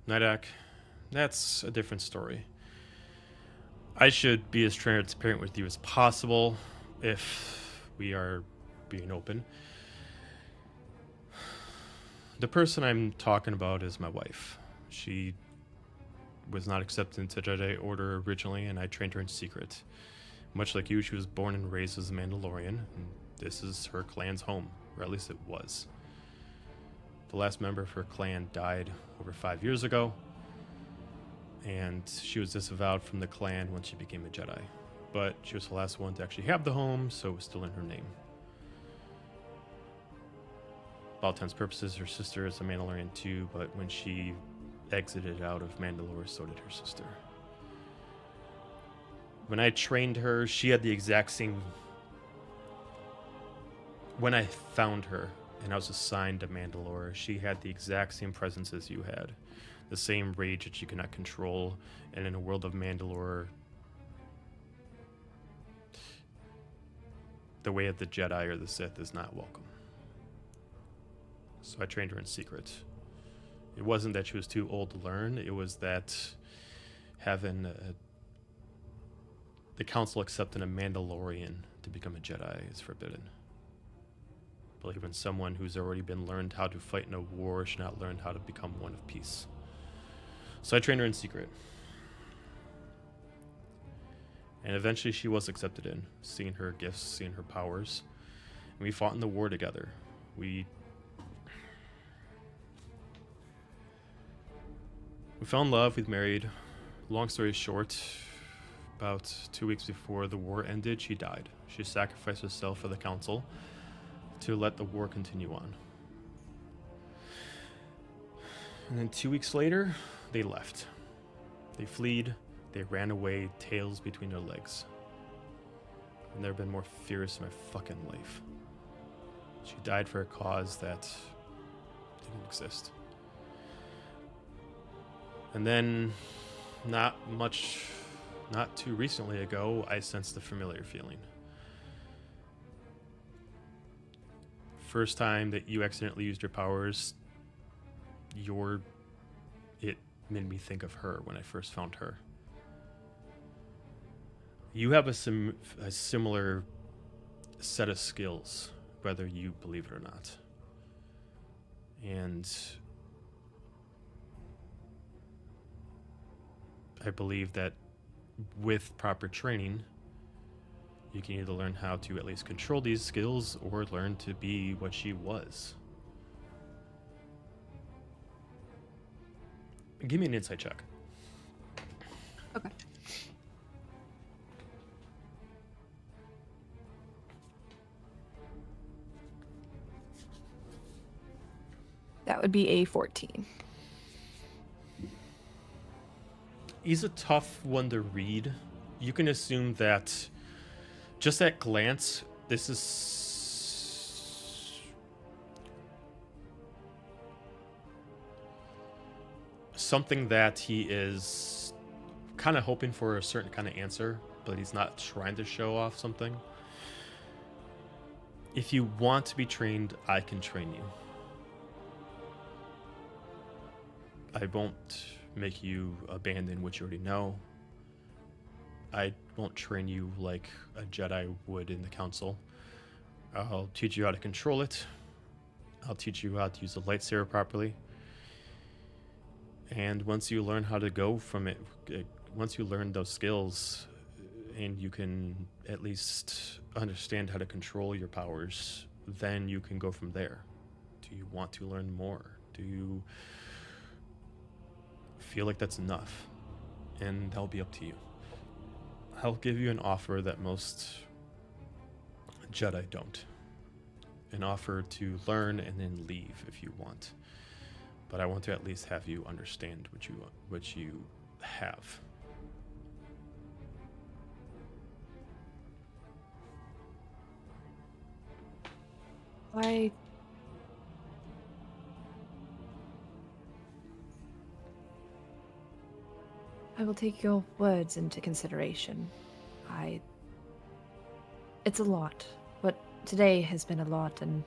Nidak, that's a different story. I should be as transparent with you as possible if we are being open. The person I'm talking about is my wife. She was not accepted into Jedi Order originally, and I trained her in secret. Much like you, she was born and raised as a Mandalorian, and this is her clan's home, or at least it was. The last member of her clan died over 5 years ago, and she was disavowed from the clan when she became a Jedi. But she was the last one to actually have the home, so it was still in her name. By all intents and purposes, her sister is a Mandalorian too, but when she exited out of Mandalore, so did her sister. When I trained her, she had the exact same... When I found her and I was assigned to Mandalore, she had the exact same presence as you had. The same rage that you cannot control, and in a world of Mandalore, the way of the Jedi or the Sith is not welcome. So I trained her in secret. It wasn't that she was too old to learn, it was that having the council accepting a Mandalorian to become a Jedi is forbidden. I believe in someone who's already been learned how to fight in a war should not learn how to become one of peace. So I trained her in secret. And eventually she was accepted in, seeing her gifts, seeing her powers. And we fought in the war together. We fell in love, we married. Long story short, about 2 weeks before the war ended, she died. She sacrificed herself for the council to let the war continue on. And then 2 weeks later, they left. They fled, they ran away, tails between their legs. I've never been more furious in my fucking life. She died for a cause that didn't exist. And then, not too recently ago, I sensed a familiar feeling. First time that you accidentally used your powers, it made me think of her when I first found her. You have a similar set of skills, whether you believe it or not. And I believe that with proper training, you can either learn how to at least control these skills or learn to be what she was. Give me an insight check. Okay. That would be a 14. He's a tough one to read. You can assume that just at glance, this is something that he is kind of hoping for a certain kind of answer, but he's not trying to show off something. If you want to be trained, I can train you. I won't make you abandon what you already know. I won't train you like a Jedi would in the council. I'll teach you how to control it, I'll teach you how to use a lightsaber properly. And once you learn how to go from it, once you learn those skills, and you can at least understand how to control your powers, then you can go from there. Do you want to learn more? Do you feel like that's enough? And that'll be up to you. I'll give you an offer that most Jedi don't. An offer to learn and then leave if you want. But I want to at least have you understand what you have. I will take your words into consideration. It's a lot. What today has been a lot, and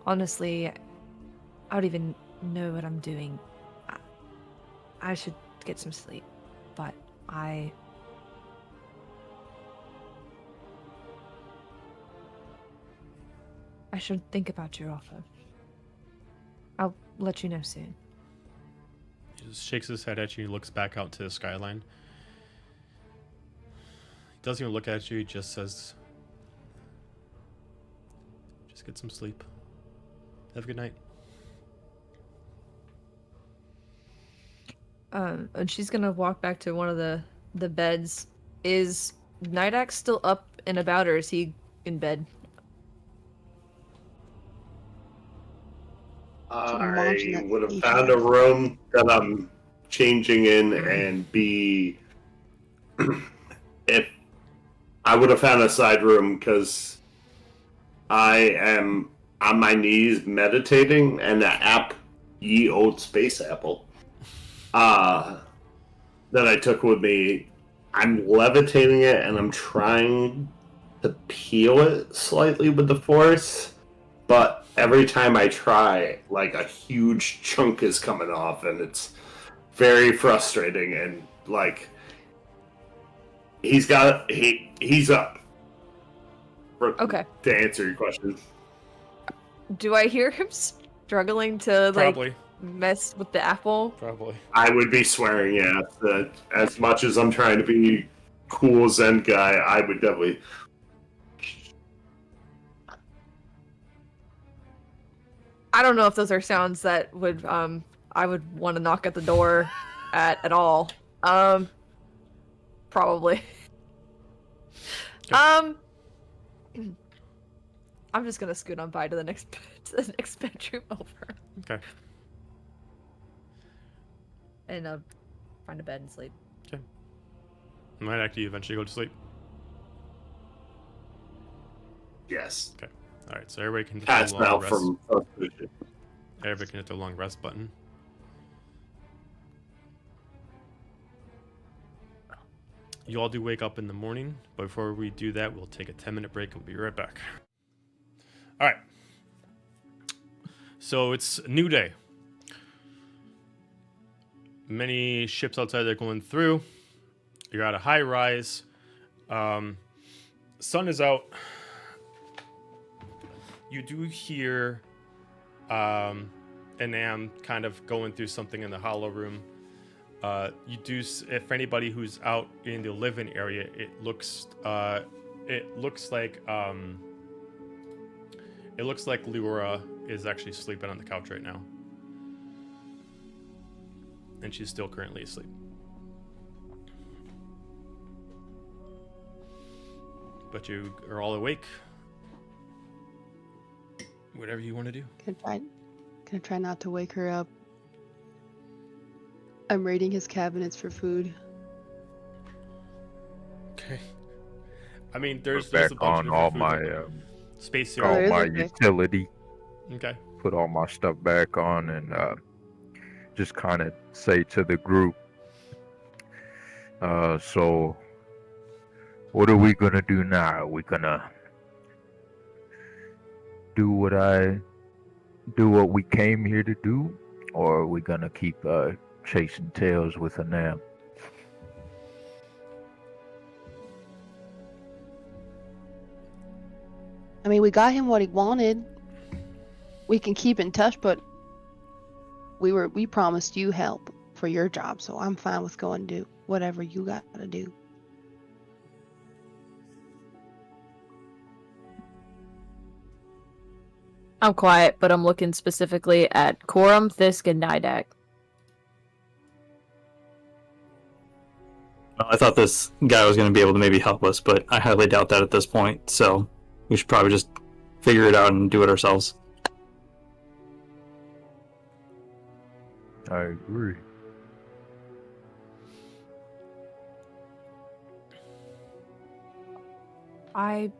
honestly, I don't even know what I'm doing. I should get some sleep, but I should think about your offer. I'll let you know soon. He just shakes his head at you. He looks back out to the skyline. He doesn't even look at you. He just says, just get some sleep. Have a good night. And she's gonna walk back to one of the beds. Is Nidax still up and about, or is he in bed? I would have found a room that I'm changing in and be. If I would have found a side room because I am on my knees meditating, and the app, ye old space apple, that I took with me, I'm levitating it and I'm trying to peel it slightly with the force, but every time I try, like a huge chunk is coming off, and it's very frustrating. And like, he's up. Okay. To answer your question, Do I hear him struggling to Probably. mess with the apple? Probably. I would be swearing, yeah, that as much as I'm trying to be cool Zen guy, I would definitely. I don't know if those are sounds that would I would want to knock at the door at all. Probably. I'm just gonna scoot on by to the next bedroom over. Okay. And find a bed and sleep. Okay. Might actually eventually go to sleep. Yes. Okay. All right. So everybody can hit Pass the long out rest. from frustration. Everybody can hit the long rest button. You all do wake up in the morning, but before we do that, we'll take a 10-minute break and we'll be right back. All right. So it's a new day. Many ships outside are going through. You're at a high rise. Sun is out. You do hear Inam kind of going through something in the hollow room. You do, if anybody who's out in the living area, it looks like Leora is actually sleeping on the couch right now, and she's still currently asleep. But you are all awake. Whatever you want to do. Can I try not to wake her up? I'm raiding his cabinets for food. Okay. I mean, there's Put a back bunch on of all different my food. Space Oh, all there cereal. is? my Okay. utility. Okay. Put all my stuff back on, and just kind of say to the group, so what are we gonna do now? Are we gonna do what we came here to do, or are we gonna keep chasing tails with Inam? I mean, we got him what he wanted. we can keep in touch, but we promised you help for your job, so I'm fine with going to do whatever you got to do. I'm quiet, but I'm looking specifically at Corum, Fisk, and Nidak. I thought this guy was going to be able to maybe help us, but I highly doubt that at this point, so we should probably just figure it out and do it ourselves. I agree. I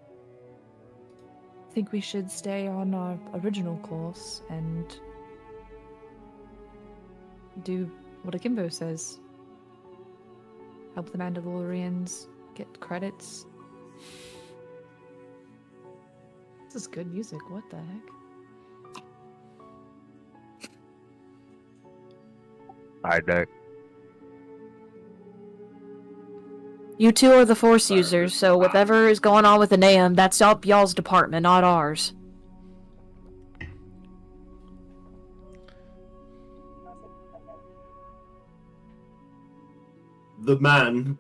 think we should stay on our original course and do what Akimbo says. Help the Mandalorians get credits. This is good music, what the heck? I deck. You two are the Force users, so whatever is going on with Inam, that's up y'all's department, not ours. The man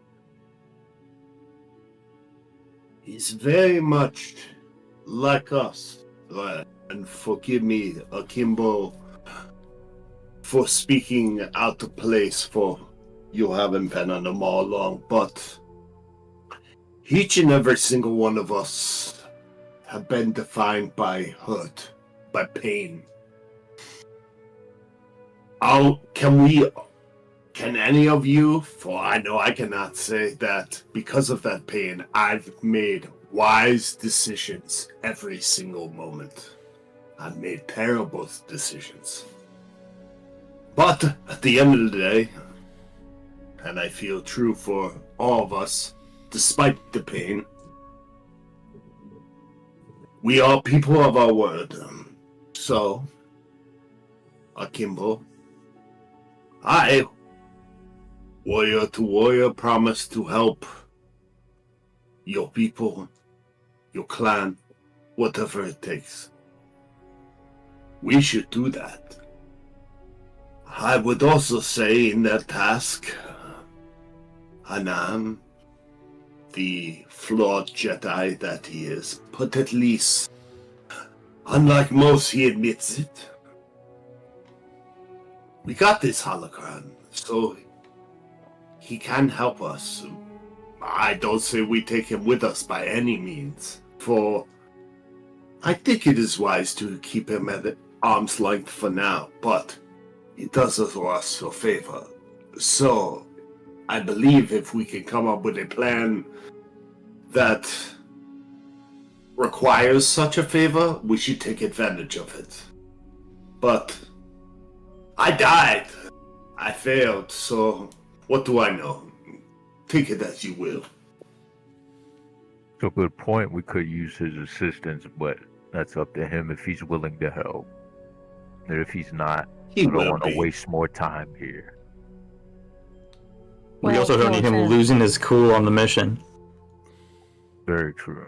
is very much like us. And forgive me, Akimbo, for speaking out of place, for you haven't been on them all along, but each and every single one of us have been defined by hurt, by pain. Can any of you, for I know I cannot say that because of that pain, I've made wise decisions every single moment. I've made terrible decisions. But at the end of the day, and I feel true for all of us, despite the pain, we are people of our word. So, Akimbo, I, warrior to warrior, promise to help your people, your clan, whatever it takes. We should do that. I would also say in that task, Inam, the flawed Jedi that he is, but at least, unlike most, he admits it. We got this holocron, so he can help us. I don't say we take him with us by any means, for I think it is wise to keep him at arm's length for now, but he does us a favor. So, I believe if we can come up with a plan that requires such a favor, we should take advantage of it. But I died. I failed, so what do I know? Take it as you will. It's a good point. We could use his assistance, but that's up to him if he's willing to help. And if he's not, I don't want to waste more time here. We Well, also don't need him no offense. losing his cool on the mission. Very true.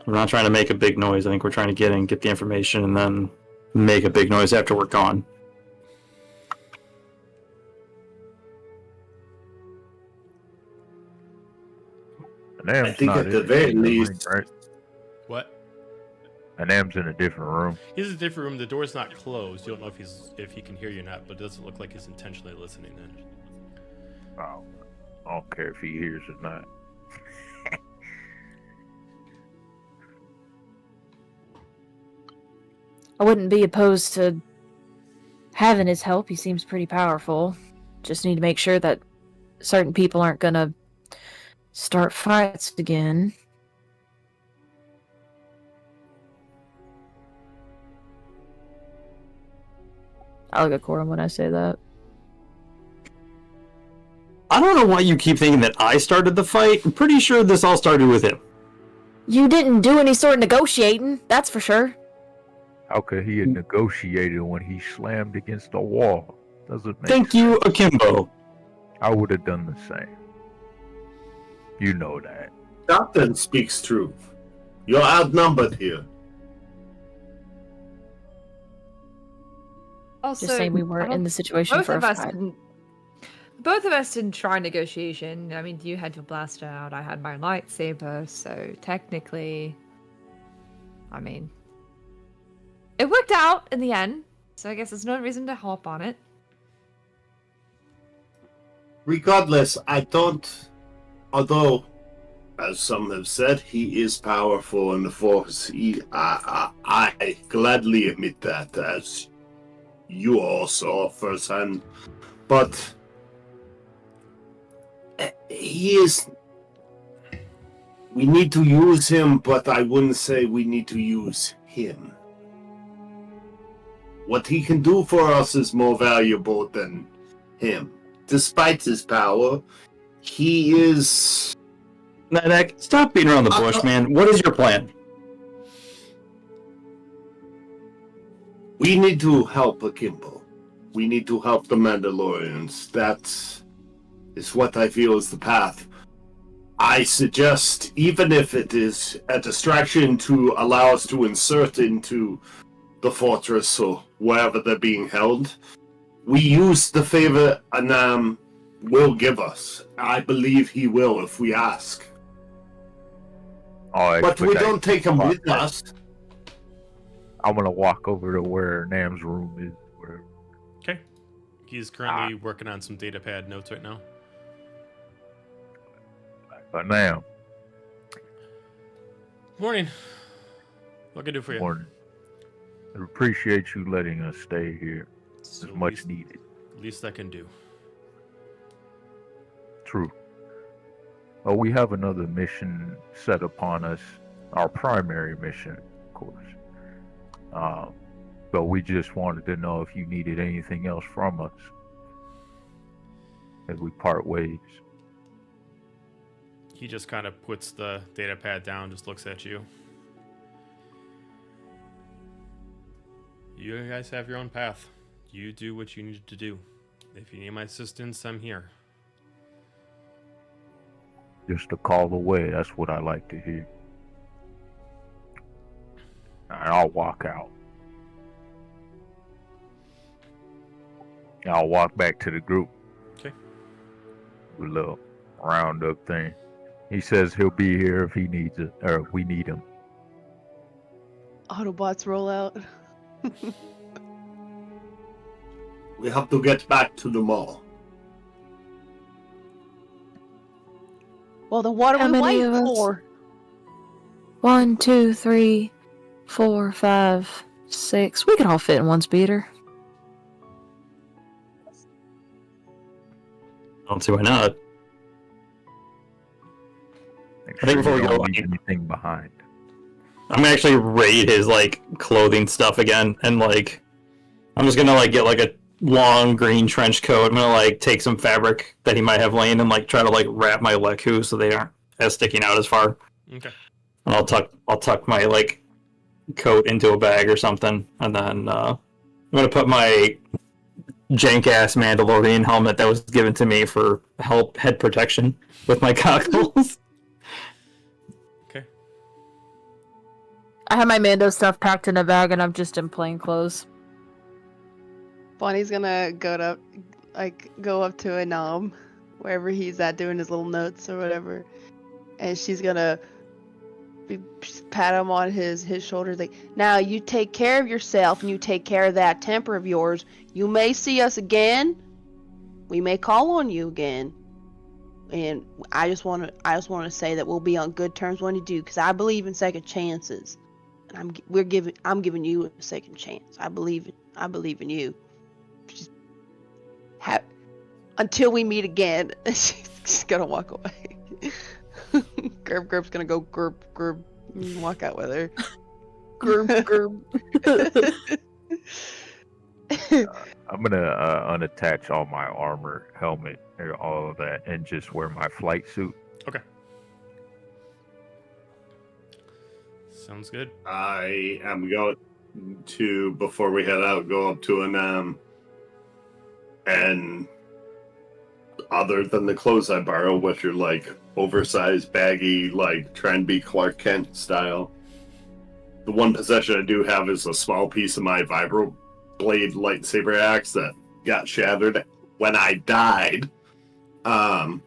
We're not trying to make a big noise. I think we're trying to get in, get the information, and then make a big noise after we're gone. Inam's I think not at the in very the ring, least- right? What? Inam's in a different room. He's in a different room. The door's not closed. You don't know if he can hear you or not, but it doesn't look like he's intentionally listening in. Oh, I don't care if he hears or not. I wouldn't be opposed to having his help. He seems pretty powerful. Just need to make sure that certain people aren't gonna start fights again. I look at Corum when I say that. I don't know why you keep thinking that I started the fight. I'm pretty sure this all started with him. You didn't do any sort of negotiating, that's for sure. How could he have negotiated when he slammed against the wall? Doesn't make Thank sense. you, Akimbo. I would have done the same. You know that. Captain speaks truth. You're outnumbered here. also Just saying we weren't in the situation both for a of us fight. didn't. Both of us didn't try negotiation. I mean, you had your blaster out. I had my lightsaber. So technically, I mean, it worked out in the end. So I guess there's no reason to hop on it. Regardless, I don't. Although, as some have said, he is powerful in the Force. I gladly admit that, as you all saw firsthand. But he is. We need to use him, but I wouldn't say we need to use him. What he can do for us is more valuable than him. Despite his power, he is... Nadak, stop beating around the bush, man. What is your plan? We need to help Akimbo. We need to help the Mandalorians. That is what I feel is the path. I suggest, even if it is a distraction to allow us to insert into the fortress or wherever they're being held, we use the favor Inam will give us. I believe he will if we ask. But we don't take him with us. I'm gonna walk over to where Nam's room is. Where... Okay. He's currently working on some datapad notes right now. Nam. Morning. What can I do for you? Morning. I appreciate you letting us stay here. So It's much needed. Least I can do. True. Well, we have another mission set upon us. Our primary mission, of course. But we just wanted to know if you needed anything else from us as we part ways. He just kind of puts the datapad down, just looks at you. You guys have your own path. You do what you need to do. If you need my assistance, I'm here. Just a call away, that's what I like to hear. And I'll walk out. I'll walk back to the group. Okay. With a little roundup thing. He says he'll be here if he needs it, or if we need him. Autobots roll out. We have to get back to the mall. Well, then what How are we many waiting of us? for? 1, 2, 3, 4, 5, 6. We can all fit in one speeder. I don't see why not. Make I think sure before you we go, don't leave like- anything behind. I'm gonna actually raid his clothing stuff again, and I'm just gonna get a long green trench coat. I'm gonna take some fabric that he might have laying and try to wrap my leku so they aren't as sticking out as far. Okay. And I'll tuck my coat into a bag or something, and then I'm gonna put my jank ass Mandalorian helmet that was given to me for head protection with my goggles. Okay. I have my Mando stuff packed in a bag, and I'm just in plain clothes. Bonnie's gonna go up to Inam, wherever he's at doing his little notes or whatever, and she's gonna pat him on his shoulders now you take care of yourself and you take care of that temper of yours. You may see us again. We may call on you again. And I just want to say that we'll be on good terms when you do, because I believe in second chances. And I'm giving you a second chance. I believe in you. Just until we meet again. She's gonna walk away. Gerb's gonna go Gerb and walk out with her. Gerb. I'm gonna unattach all my armor, helmet, and all of that, and just wear my flight suit. Okay. Sounds good. I am going to, before we head out, go up to Inam. And other than the clothes I borrow, which are oversized, baggy, try and be Clark Kent style, the one possession I do have is a small piece of my vibro blade lightsaber axe that got shattered when I died. I'm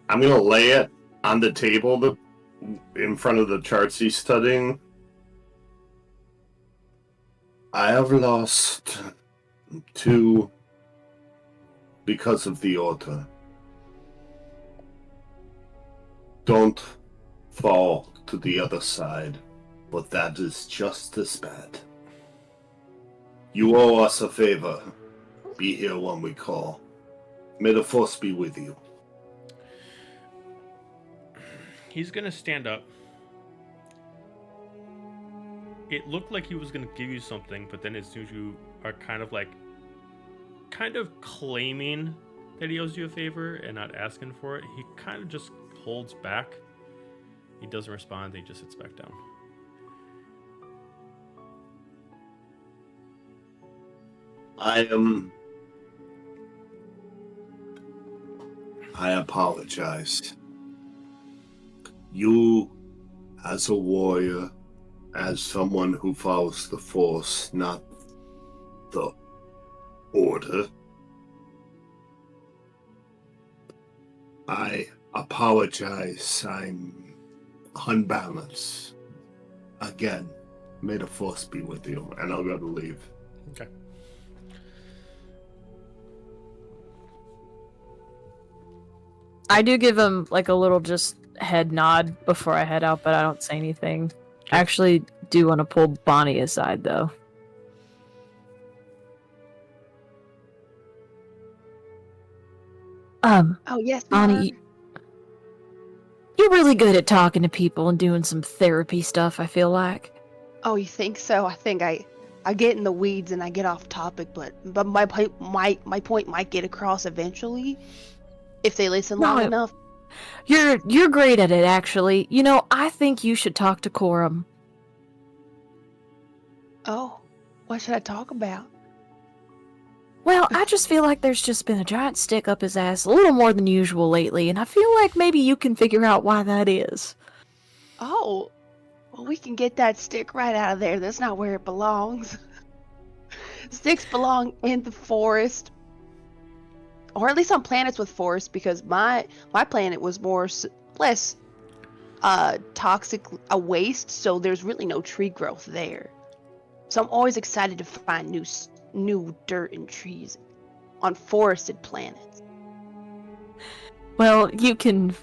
gonna lay it on the table in front of the charts he's studying. I have lost 2 because of the order. Don't fall to the other side, but that is just as bad. You owe us a favor. Be here when we call. May the Force be with you. He's gonna stand up. It looked like he was gonna give you something, but then as soon as you are kind of claiming that he owes you a favor and not asking for it, he kind of just holds back. He doesn't respond, he just sits back down. I apologize. You, as a warrior, as someone who follows the Force, not the Order, I apologize. I'm unbalanced. Again, may the Force be with you, and I'll go to leave. Okay. I do give him like a little just head nod before I head out, but I don't say anything. I actually do want to pull Bonnie aside though. Oh yes, Bonnie, you're really good at talking to people and doing some therapy stuff, I feel like. Oh, you think so? I think I get in the weeds and I get off topic, but my point might get across eventually if they listen long enough. You're great at it, actually. You know, I think you should talk to Coram. Oh, what should I talk about? Well, I just feel like there's just been a giant stick up his ass a little more than usual lately, and I feel like maybe you can figure out why that is. Oh, well, we can get that stick right out of there. That's not where it belongs. Sticks belong in the forest. Or at least on planets with forest, because my planet was less toxic a waste, so there's really no tree growth there. So I'm always excited to find new dirt and trees on forested planets. Well, you can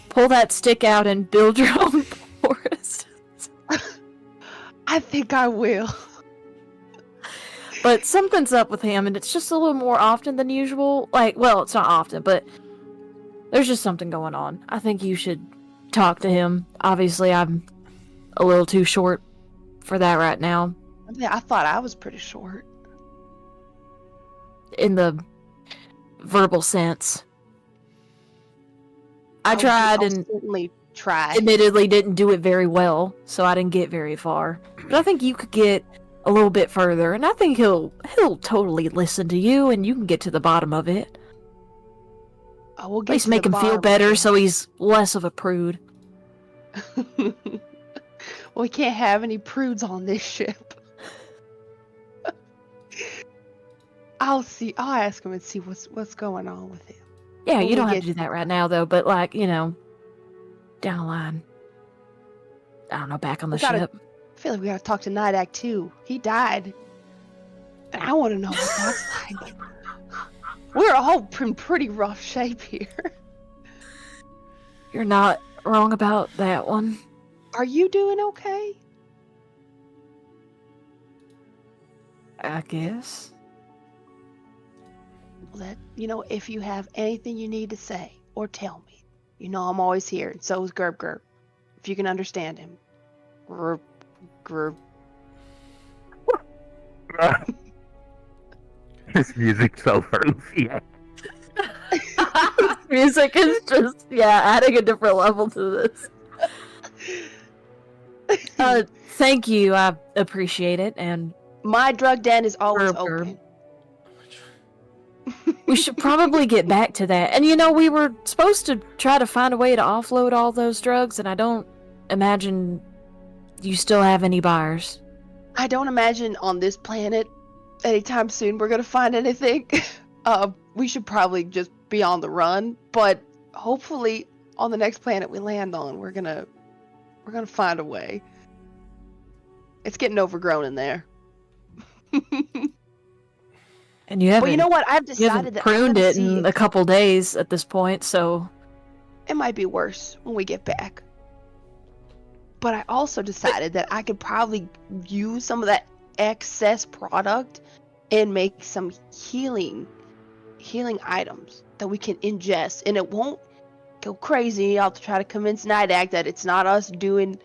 pull that stick out and build your own forest. I think I will. But something's up with him, and it's just a little more often than usual. Like, well, it's not often, but there's just something going on. I think you should talk to him. Obviously, I'm a little too short for that right now. Yeah, I thought I was pretty short. In the verbal sense. I tried and certainly tried. Admittedly didn't do it very well, so I didn't get very far. But I think you could get a little bit further, and I think he'll totally listen to you, and you can get to the bottom of it. We'll At least make him feel better, so he's less of a prude. We can't have any prudes on this ship. I'll ask him and see what's going on with him. Yeah, When you don't we have to get do that right now, though, but, like, you know, down the line. I don't know, back on the ship. I feel like we gotta talk to Night Act too. He died. And I want to know what that's like. We're all in pretty rough shape here. You're not wrong about that one. Are you doing okay? I guess. Well, if you have anything you need to say or tell me, I'm always here, and so is Gerb Gerb. If you can understand him. Gerb Gerb. This music's so early. Music is just, adding a different level to this. Thank you. I appreciate it. And my drug den is always Gerb open. We should probably get back to that. And we were supposed to try to find a way to offload all those drugs, and I don't imagine you still have any buyers. I don't imagine on this planet anytime soon we're gonna find anything. We should probably just be on the run, but hopefully on the next planet we land on, we're gonna find a way. It's getting overgrown in there. And you haven't, Well, you know what? I've you decided haven't that I'm pruned gonna it see in a couple days at this point, so it might be worse when we get back. But I also decided that I could probably use some of that excess product and make some healing items that we can ingest, and it won't go crazy. I'll try to convince Nidak that it's not us doing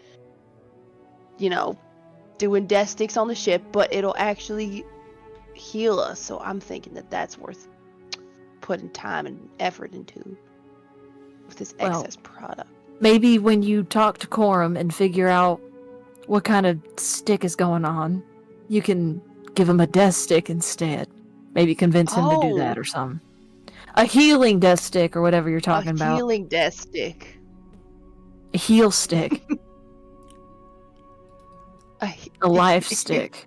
death sticks on the ship, but it'll actually heal us. So I'm thinking that that's worth putting time and effort into with this excess product. maybe when you talk to Corum and figure out what kind of stick is going on, you can give him a death stick instead. Maybe convince him to do that or something. A healing death stick or whatever you're talking about. A healing death stick. A heal stick. A life stick.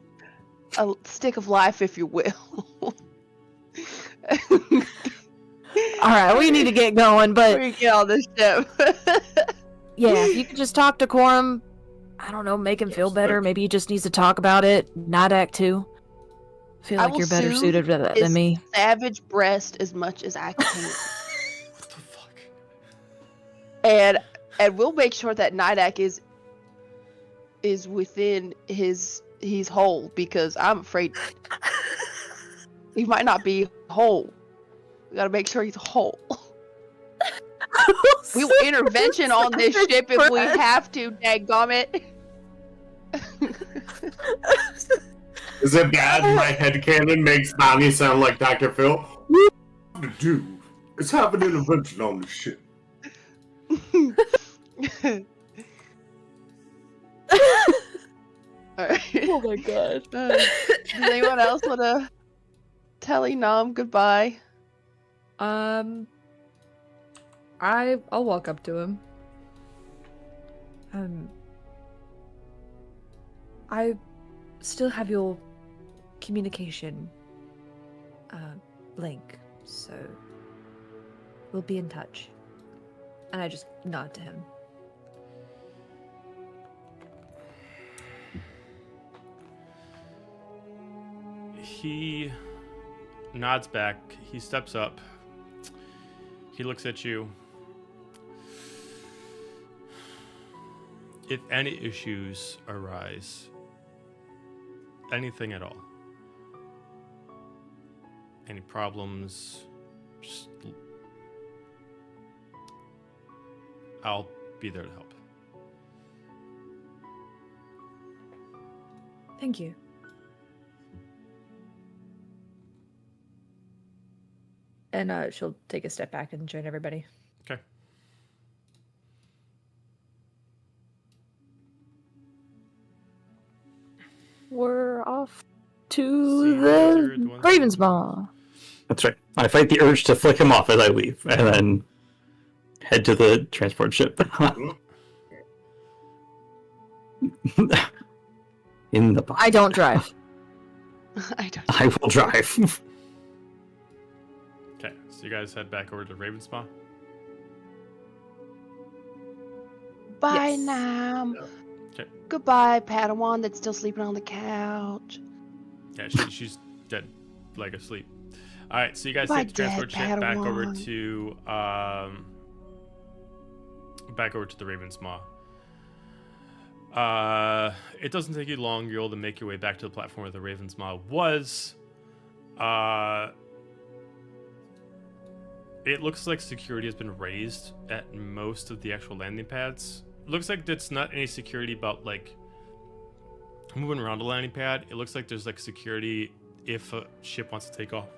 A stick of life, if you will. Alright, we need to get going, but we get on this ship. yeah, if you could just talk to Corum, I don't know, make him feel better. Maybe he just needs to talk about it. Nidak too. Feel like you're better suited for that than me. Savage breast as much as I can. What the fuck? And we'll make sure that Nidak is within he's whole, because I'm afraid he might not be whole. We gotta make sure he's whole. We will intervention on this ship if we have to, dadgummit. Is it bad my headcanon makes Bonnie sound like Dr. Phil? What to do is have an intervention on the ship. Alright. Oh my god. Does anyone else want to tell Inam goodbye? I'll walk up to him. I still have your communication link, so we'll be in touch. And I just nod to him. He nods back. He steps up. He looks at you. If any issues arise, anything at all, any problems, just I'll be there to help. Thank you. And she'll take a step back and join everybody. Okay. We're off to the Ravensmaw. That's right. I fight the urge to flick him off as I leave, and then head to the transport ship. In the box. I don't drive. I will drive. Okay, so you guys head back over to Ravenspaw. Bye, Yes. Nam. Okay. Goodbye, Padawan that's still sleeping on the couch. Yeah, she's dead, like asleep. All right, so you guys Goodbye, take the transport dead ship back over Padawan. to the Ravensmaw. It doesn't take you long. You're able to make your way back to the platform where the Ravensmaw was. It looks like security has been raised at most of the actual landing pads. It looks like it's not any security about like moving around the landing pad. It looks like there's like security if a ship wants to take off.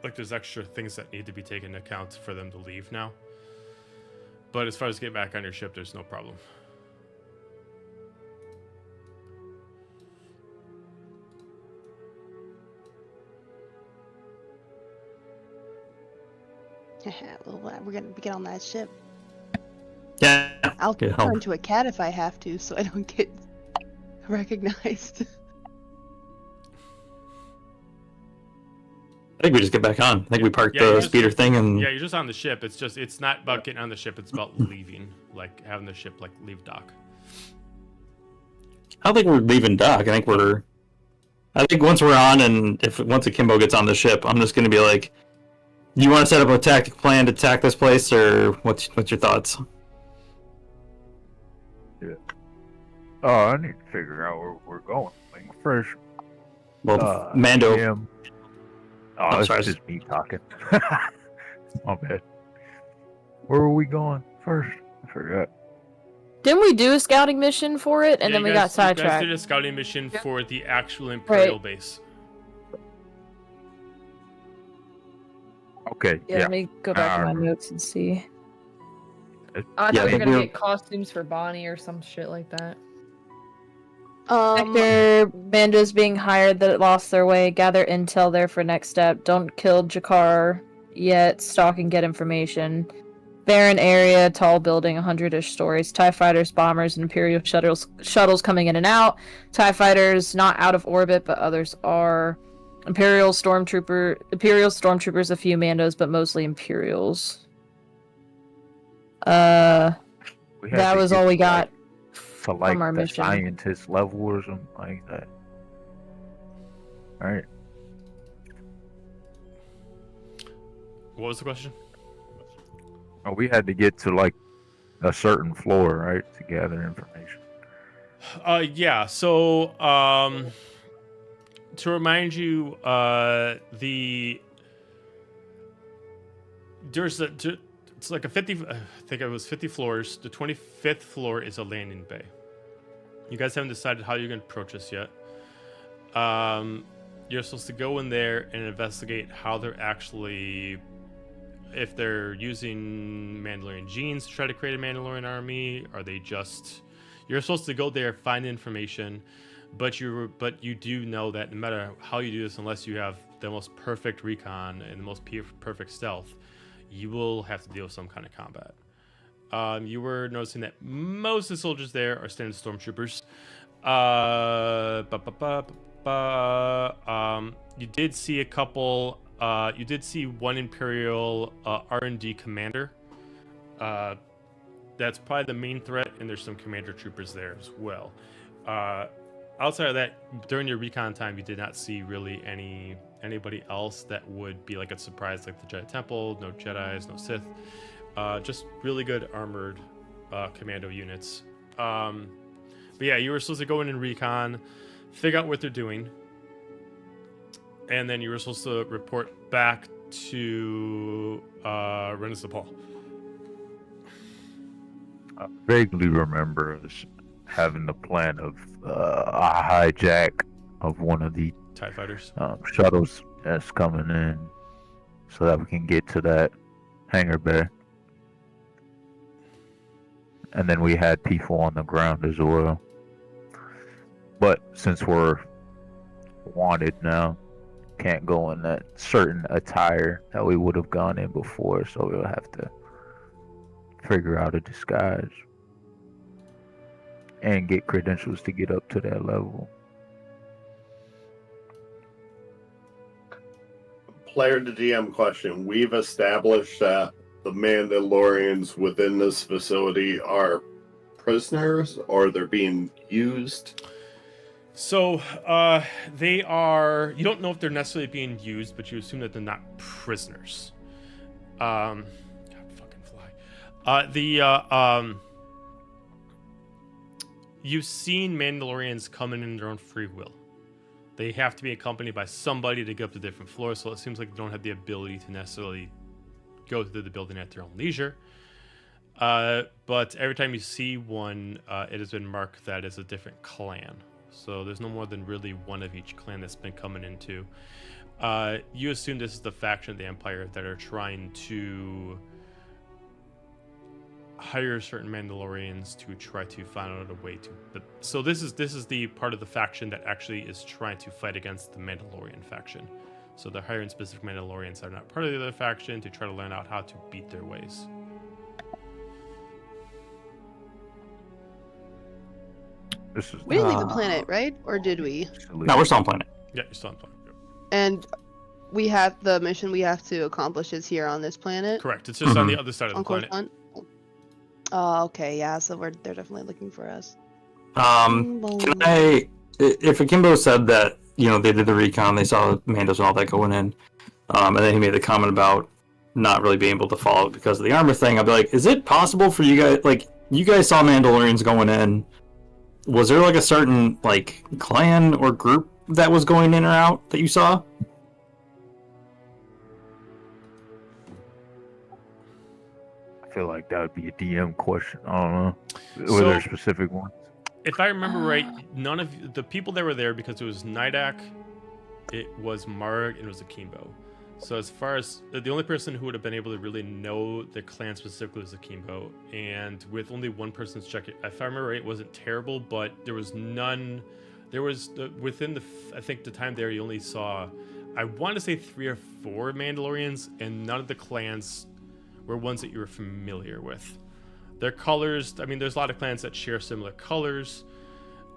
Like there's extra things that need to be taken into account for them to leave now. But as far as getting back on your ship, there's no problem. Well, we're gonna get on that ship. Yeah. I'll Get turn home. to a cat if I have to, so I don't get recognized. I think we just get back on. I think we parked Yeah, you the just- speeder thing and Yeah, you're just on the ship. It's not about getting on the ship. It's about leaving, like having the ship like leave dock. I don't think we're leaving dock. I think once we're on, and once Akimbo gets on the ship, I'm just gonna be like, "You want to set up a tactical plan to attack this place, or what's your thoughts?" Oh, I need to figure out where we're going. Like, first, Well, Mando. yeah. Oh, I'm it's sorry. just me talking. My bad. Where were we going first? I forgot. Didn't we do a scouting mission for it, and Yeah, then we you got guys- You guys sidetracked? did a scouting mission Yep. for the actual Imperial Right. base. Okay, Yeah, yeah. let me go back to my Um, notes and see. I Yeah, thought I we were think gonna we're- get costumes for Bonnie or some shit like that. After Bandos being hired that lost their way, gather intel there for next step. Don't kill Jakar yet. Stalk and get information. Barren area, tall building, 100-ish stories. TIE fighters, bombers, and Imperial shuttles coming in and out. TIE fighters not out of orbit, but others are. Imperial stormtroopers, a few Mandos, but mostly Imperials. We had That to was get all we to, got to like from our the mission. scientist level or something like that. All right. What was the question? Oh, we had to get to like a certain floor, right, to gather information. Yeah. So, to remind you, it's like a 50. I think it was 50 floors. The 25th floor is a landing bay. You guys haven't decided how you're gonna approach this yet. You're supposed to go in there and investigate how they're actually, if they're using Mandalorian genes to try to create a Mandalorian army. Are they just? You're supposed to go there, find information, but you do know that no matter how you do this, unless you have the most perfect recon and the most perfect stealth, you will have to deal with some kind of combat. You were noticing that most of the soldiers there are standard stormtroopers. You did see a couple. You did see one Imperial R&D commander. That's probably the main threat, and there's some commander troopers there as well. Outside of that, during your recon time, you did not see really anybody else that would be like a surprise, like the Jedi Temple. No Jedis, no Sith. Just really good armored commando units. But yeah, you were supposed to go in and recon, figure out what they're doing, and then you were supposed to report back to Renus Paul. I vaguely remember us having the plan of a hijack of one of the TIE fighters. shuttles that's coming in so that we can get to that hangar bay. And then we had people on the ground as well. But since we're wanted now, can't go in that certain attire that we would have gone in before, so we'll have to figure out a disguise and get credentials to get up to that level. Player to DM question. We've established that the Mandalorians within this facility are prisoners, or they're being used. So, they are. You don't know if they're necessarily being used, but you assume that they're not prisoners. God, fucking fly. You've seen Mandalorians coming in their own free will. They have to be accompanied by somebody to get up to different floors, so it seems like they don't have the ability to necessarily go through the building at their own leisure. But every time you see one, it has been marked that as a different clan. So there's no more than really one of each clan that's been coming into. You assume this is the faction of the Empire that are trying to hire certain Mandalorians to try to find out a way to. So this is the part of the faction that actually is trying to fight against the Mandalorian faction. So they're hiring specific Mandalorians that are not part of the other faction to try to learn out how to beat their ways. This is We didn't leave the planet, right? Or did we? No, we're still on planet. Yeah, you're still on plan. And we have the mission we have to accomplish is here on this planet. Correct. It's just on the other side of the On planet. Coruscant. Oh, okay, yeah. So they're definitely looking for us. Can I, if Akimbo said that, they did the recon, they saw Mandos and all that going in, and then he made the comment about not really being able to follow it because of the armor thing, I'd be like, is it possible for you guys, like, you guys saw Mandalorians going in, was there like a certain, like, clan or group that was going in or out that you saw? I feel like that would be a DM question. I don't know. Were So- there specific ones? If I remember right, none of the people that were there, because it was Nidak, it was Marg, and it was Akimbo. So as far as the only person who would have been able to really know the clan specifically was Akimbo, and with only one person's check, if I remember right, it wasn't terrible, but there was none. There was within I think the time there, you only saw, I want to say 3 or 4 Mandalorians, and none of the clans were ones that you were familiar with. Their colors, I mean, there's a lot of clans that share similar colors,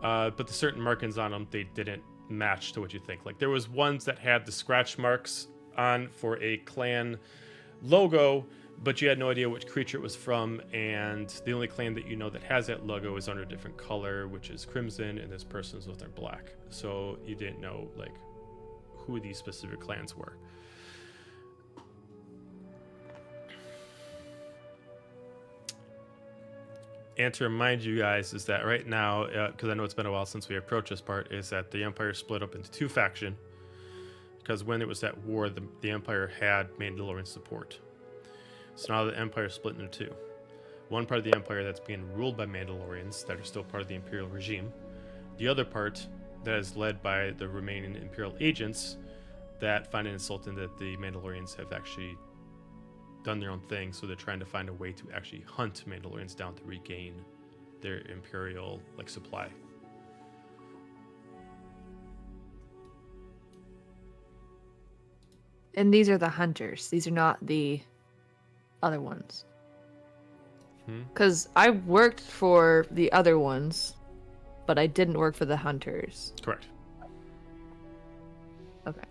but the certain markings on them, they didn't match to what you think. Like, there was ones that had the scratch marks on for a clan logo, but you had no idea which creature it was from, and the only clan that you know that has that logo is under a different color, which is crimson, and this person's with their black. So you didn't know, like, who these specific clans were. And to remind you guys is that right now, because I know it's been a while since we approached this part, is that the Empire split up into 2 factions. Because when it was at war, the Empire had Mandalorian support. So now the Empire is split into 2. One part of the Empire that's being ruled by Mandalorians that are still part of the Imperial regime. The other part that is led by the remaining Imperial agents that find it insulting that the Mandalorians have actually done their own thing, so they're trying to find a way to actually hunt Mandalorians down to regain their Imperial supply. And these are the hunters. These are not the other ones. Because I worked for the other ones, but I didn't work for the hunters. Correct. Okay.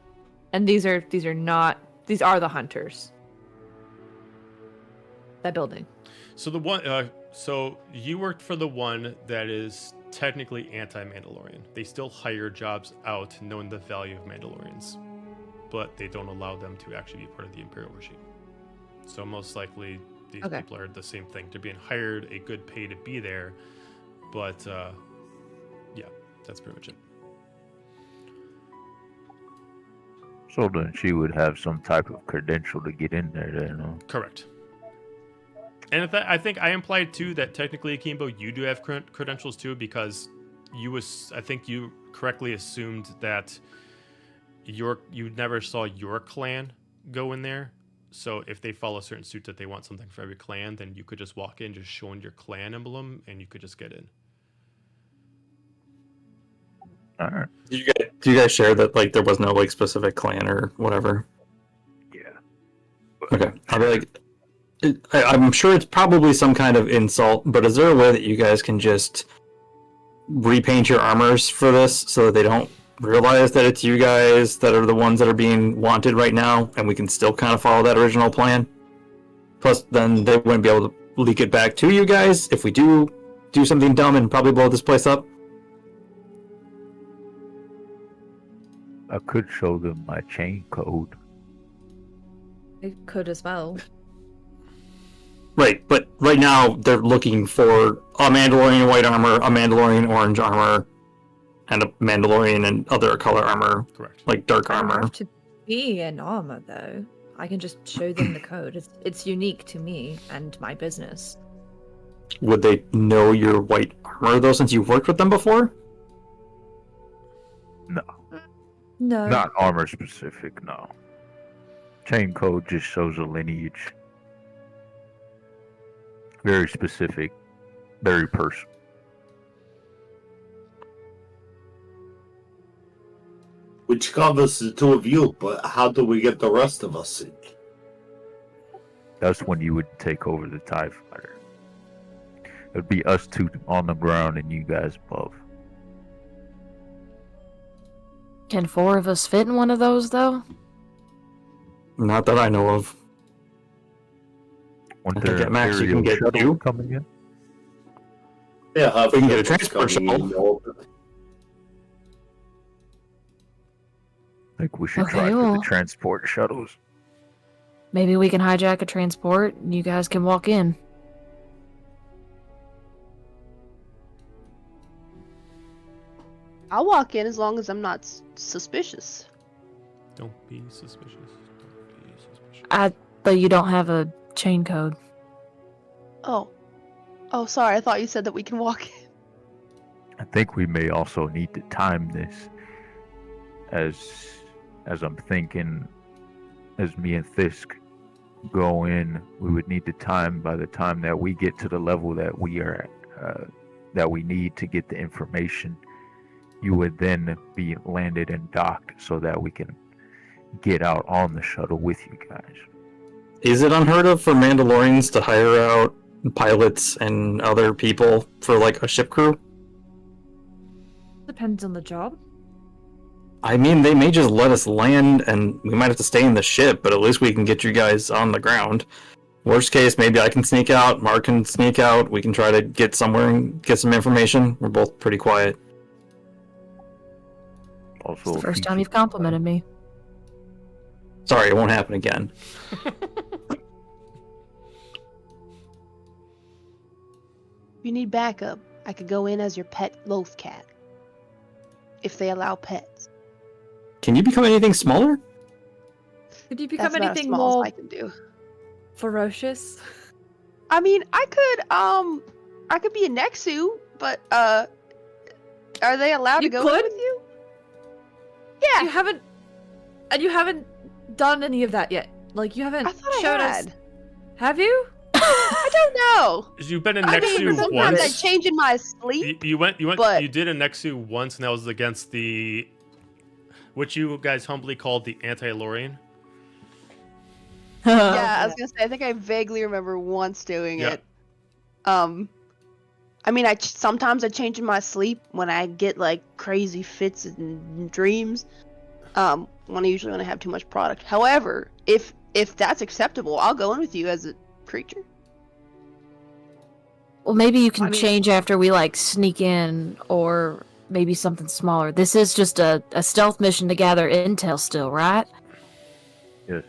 And these are the hunters. That building. So the one, so you worked for the one that is technically anti-Mandalorian. They still hire jobs out, knowing the value of Mandalorians, but they don't allow them to actually be part of the Imperial regime. So most likely, these people are the same thing. They're being hired, a good pay to be there, but yeah, that's pretty much it. So then she would have some type of credential to get in there, then. Correct. And I think I implied too that technically, Akimbo, you do have credentials too, because I think you correctly assumed that you never saw your clan go in there. So if they follow a certain suit that they want something for every clan, then you could just walk in, just showing your clan emblem, and you could just get in. All right. Do you guys share that there was no specific clan or whatever? Yeah. Okay. I'll be like, I'm sure it's probably some kind of insult, but is there a way that you guys can just repaint your armors for this so that they don't realize that it's you guys that are the ones that are being wanted right now, and we can still kind of follow that original plan? Plus, then they wouldn't be able to leak it back to you guys if we do something dumb and probably blow this place up. I could show them my chain code. It could as well. Right, but right now they're looking for a Mandalorian white armor, a Mandalorian orange armor, and a Mandalorian and other color armor. Correct. Like dark I don't armor. have to be in armor though. I can just show them the code. It's unique to me and my business. Would they know your white armor though, since you've worked with them before? No. No. Not armor specific, no. Chain code just shows a lineage. Very specific, very personal. Which covers the 2 of you, but how do we get the rest of us in? That's when you would take over the TIE fighter. It would be us 2 on the ground and you guys above. Can 4 of us fit in one of those, though? Not that I know of. When I think there at max you can aerial get shuttle two. coming in. Yeah, We can get a transport shuttle. I think we should Okay, try for well. the transport shuttles. Maybe we can hijack a transport and you guys can walk in. I'll walk in as long as I'm not suspicious. Don't be suspicious. Don't be suspicious. But you don't have a chain code. Oh. Oh, sorry. I thought you said that we can walk in. I think we may also need to time this, as I'm thinking, as me and Fisk go in, we would need to time by the time that we get to the level that we are at, that we need to get the information. You would then be landed and docked so that we can get out on the shuttle with you guys. Is it unheard of for Mandalorians to hire out pilots and other people for like a ship crew? Depends on the job. I mean, they may just let us land and we might have to stay in the ship, but at least we can get you guys on the ground. Worst case, maybe I can sneak out, Mark can sneak out, we can try to get somewhere and get some information. We're both pretty quiet. Also, It's the first time you've complimented me. Sorry, it won't happen again. If you need backup, I could go in as your pet loaf cat. If they allow pets. Can you become anything smaller? Could you become That's about as anything small more as I can do. ferocious? I mean, I could be a Nexu, but are they allowed You to go in could? with you? You haven't done any of that yet. Like you haven't I thought I showed had. us. Have you? I don't know. You've been in I mean, Nexu sometimes I once. change in my sleep. You went. but- You did a Nexu once, and that was against the, which you guys humbly called the anti-Lorian. Yeah, I was gonna say. I think I vaguely remember once doing Yeah. it. I mean, sometimes I change in my sleep when I get like crazy fits and dreams. Usually when I have too much product. However, if that's acceptable, I'll go in with you as a creature. Well, maybe you can I mean- change after we like sneak in, or maybe something smaller. This is just a stealth mission to gather intel still, right? Yes.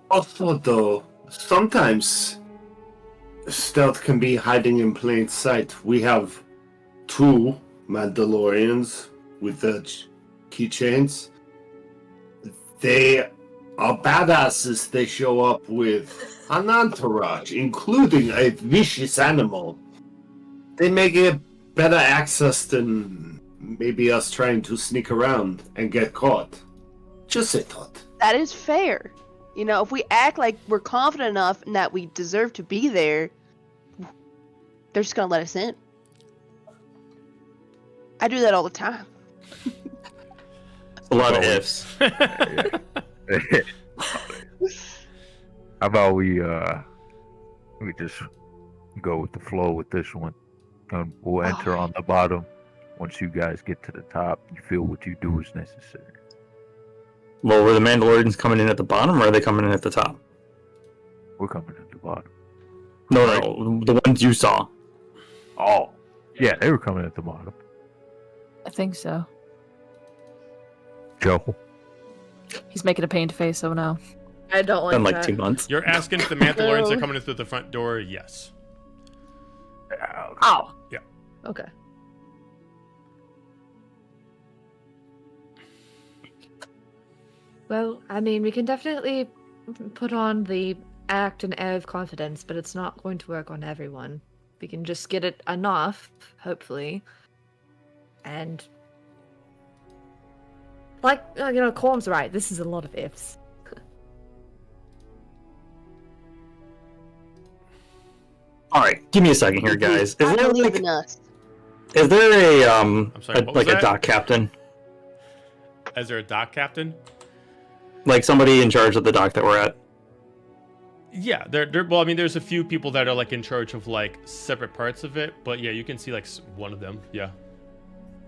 Also, though, sometimes stealth can be hiding in plain sight. We have 2 Mandalorians with the keychains. They are badasses. They show up with an entourage, including a vicious animal. They may get better access than maybe us trying to sneak around and get caught. Just a thought. That is fair. You know, if we act like we're confident enough and that we deserve to be there, they're just gonna let us in. I do that all the time. A lot of ifs. How about we just go with the flow with this one, and we'll enter on the bottom. Once you guys get to the top, you feel what you do is necessary. Well, were the Mandalorians coming in at the bottom, or are they coming in at the top? We're coming at the bottom. No, the ones you saw. Oh, yeah, they were coming at the bottom. I think so. Joe, He's making a pained face. Oh no. I don't like In like that. 2 months. You're asking if the Mandalorians are coming in through the front door? Yes. Oh. Yeah. Okay. Well, I mean, we can definitely put on the act and air of confidence, but it's not going to work on everyone. We can just get it enough, hopefully. And like Corm's right. This is a lot of ifs. All right, give me a second here, guys. I believe in us. Is there a I'm sorry, what was like a that? dock captain, Is there a dock captain? like somebody in charge of the dock that we're at? Yeah, well, I mean, there's a few people that are like in charge of like separate parts of it, but yeah, you can see like one of them. Yeah.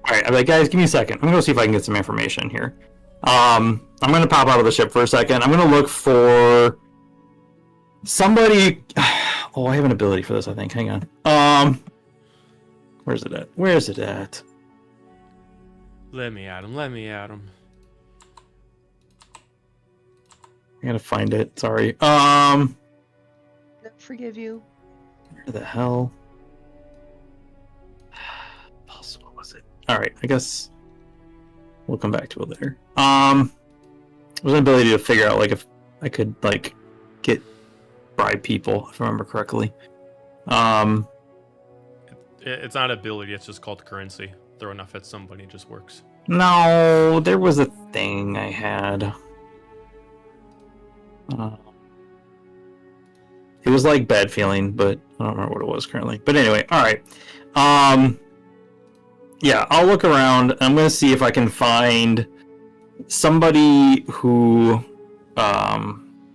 All right, I'm like, guys, give me a second. I'm gonna go see if I can get some information here. I'm gonna pop out of the ship for a second. I'm gonna look for somebody. Oh, I have an ability for this, I think. Hang on. Where's it at? Where's it at? Let me at him. Let me at him. I gotta find it. Sorry. Never forgive you. Where the hell? What was it? All right. I guess we'll come back to it later. There's an ability to figure out like if I could like get bribe people, if I remember correctly. It's not ability. It's just called currency. Throw enough at somebody, it just works. No, there was a thing I had. It was like bad feeling, but I don't remember what it was currently. But anyway, all right. Yeah, I'll look around. I'm gonna see if I can find somebody who, I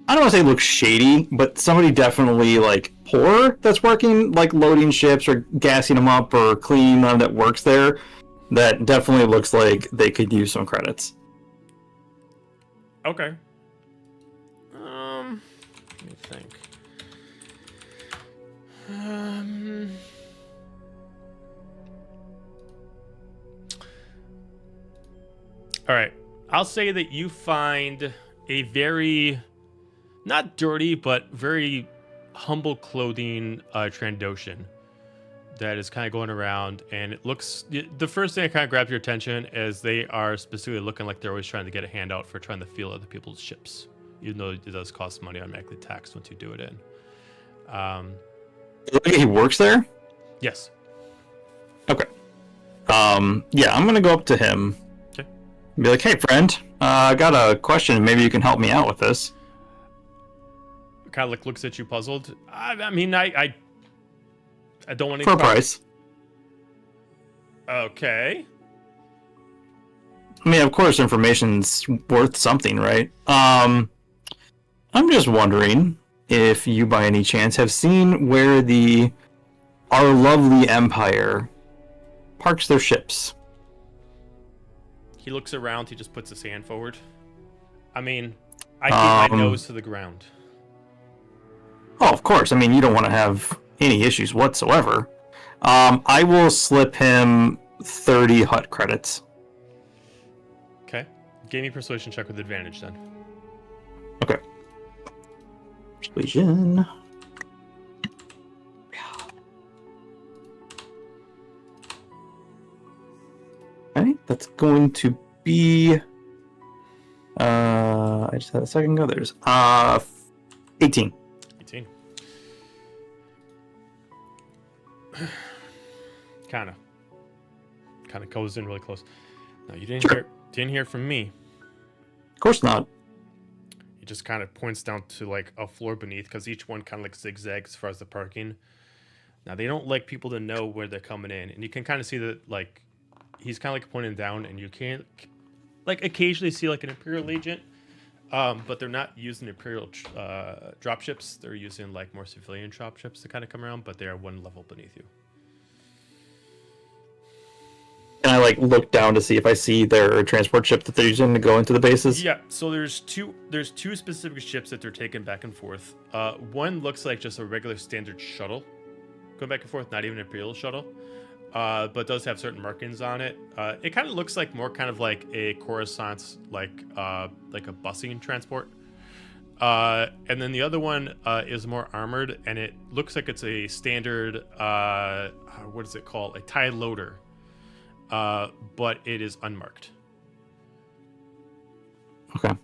don't want to say looks shady, but somebody definitely like poor that's working, like loading ships or gassing them up or cleaning them that works there. That definitely looks like they could use some credits. Okay. Let me think. All right. I'll say that you find a very, not dirty, but very humble clothing Trandoshan that is kind of going around, and it looks, the first thing that kind of grabs your attention is they are specifically looking like they're always trying to get a handout for trying to steal other people's ships, even though it does cost money, automatically taxed once you do it in. He works there? Yes. Okay. Yeah, I'm gonna go up to him. Okay. And be like, hey friend, I got a question, maybe you can help me out with this. Kind of like looks at you puzzled. I mean, I don't want to... For a price. Okay. I mean, of course, information's worth something, right? I'm just wondering if you, by any chance, have seen where our lovely empire parks their ships. He looks around. He just puts his hand forward. I mean, I keep my nose to the ground. Oh, of course. I mean, you don't want to have any issues whatsoever. I will slip him 30 hut credits. Okay. Give me persuasion check with advantage then. Okay. Persuasion. Okay, that's going to be... I just had a second ago. There's 18. 18. Kind of goes in really close. No, you didn't hear from me. Of course not. He just kind of points down to like a floor beneath, because each one kind of like zigzags as far as the parking. Now they don't like people to know where they're coming in, and you can kind of see that like he's kind of like pointing down, and you can't like occasionally see like an Imperial agent, but they're not using Imperial dropships. They're using like more civilian dropships to kind of come around, but they are one level beneath you. Can I like look down to see if I see their transport ship that they're using to go into the bases? Yeah, so there's two specific ships that they're taking back and forth. One looks like just a regular standard shuttle going back and forth, not even an Imperial shuttle, but does have certain markings on it. It kind of looks like more kind of like a Coruscant, like a busing transport. And then the other one is more armored, and it looks like it's a standard, what is it called? A TIE loader. But it is unmarked. Okay.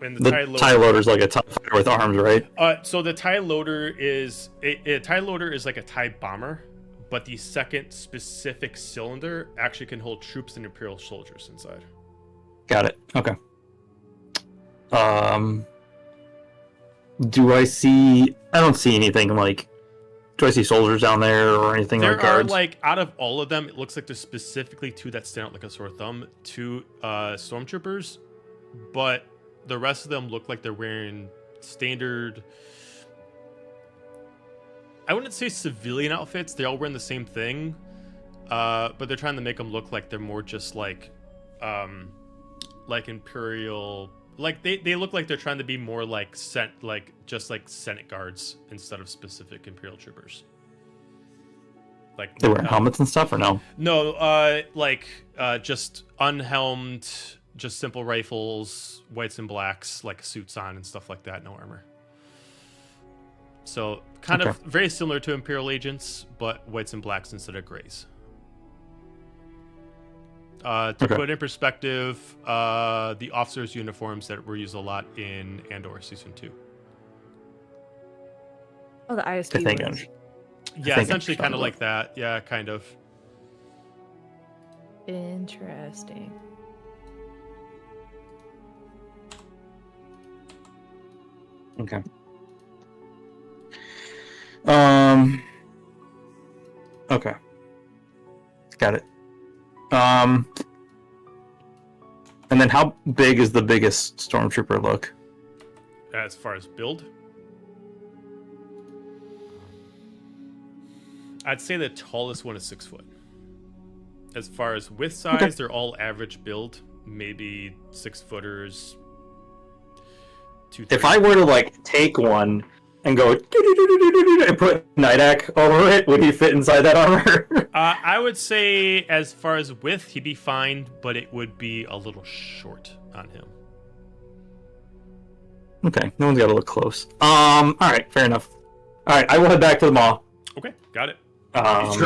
And the TIE loader is like a TIE fighter with arms, right? So the TIE loader is a TIE loader is like a TIE bomber, but the second specific cylinder actually can hold troops and Imperial soldiers inside. Got it. Okay. Do I see? I don't see anything like. Do I see soldiers down there or anything like guards? There are like, out of all of them, it looks like there's specifically two that stand out like a sore thumb, two stormtroopers, but the rest of them look like they're wearing standard, I wouldn't say civilian outfits. They're all wearing the same thing, but they're trying to make them look like they're more just like like Imperial. Like they look like they're trying to be more like just like Senate guards instead of specific Imperial troopers. Like They wear helmets and stuff, or no? No, just unhelmed, just simple rifles, whites and blacks, like suits on and stuff like that, no armor. So kind of very similar to Imperial agents, but whites and blacks instead of grays. To put it in perspective, the officers' uniforms that were used a lot in Andor Season 2. Oh, the ISB ones. Yeah, essentially kind of like that. Yeah, kind of. Interesting. Okay. Okay. Got it. And then how big is the biggest stormtrooper look? As far as build, I'd say the tallest one is 6 foot. As far as width size, they're all average build, maybe 6 footers. If I were to like take one and go and put Nidak over it, would he fit inside that armor? I would say as far as width, he'd be fine, but it would be a little short on him. Okay, no one's got to look close. All right, fair enough. All right, I will head back to the mall. Okay, got it. I'll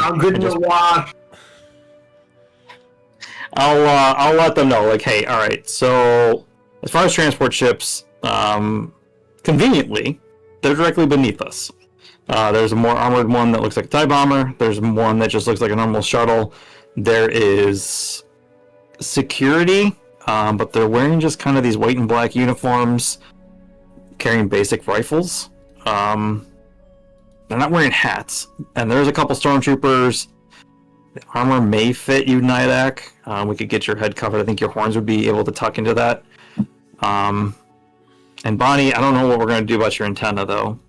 let them know, like, hey, all right, so as far as transport ships, conveniently, they're directly beneath us. There's a more armored one that looks like a TIE bomber. There's one that just looks like a normal shuttle. There is security, but they're wearing just kind of these white and black uniforms, carrying basic rifles. They're not wearing hats. And there's a couple stormtroopers. The armor may fit you, Nidak. We could get your head covered. I think your horns would be able to tuck into that. And Bonnie, I don't know what we're going to do about your antenna, though.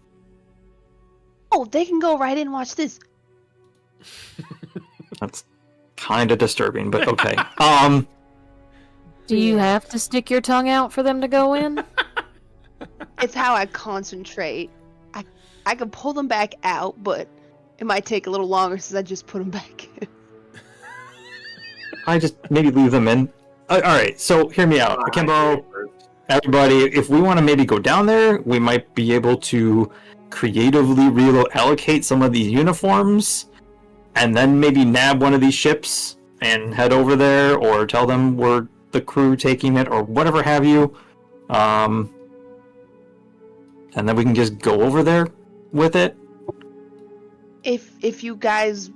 Oh, they can go right in and watch this. That's kind of disturbing, but okay. Do you have to stick your tongue out for them to go in? It's how I concentrate. I can pull them back out, but it might take a little longer since I just put them back in. I just maybe leave them in. All right, so hear me out. Akimbo, everybody, if we want to maybe go down there, we might be able to creatively reallocate some of these uniforms and then maybe nab one of these ships and head over there, or tell them we're the crew taking it, or whatever have you. And then we can just go over there with it. If you guys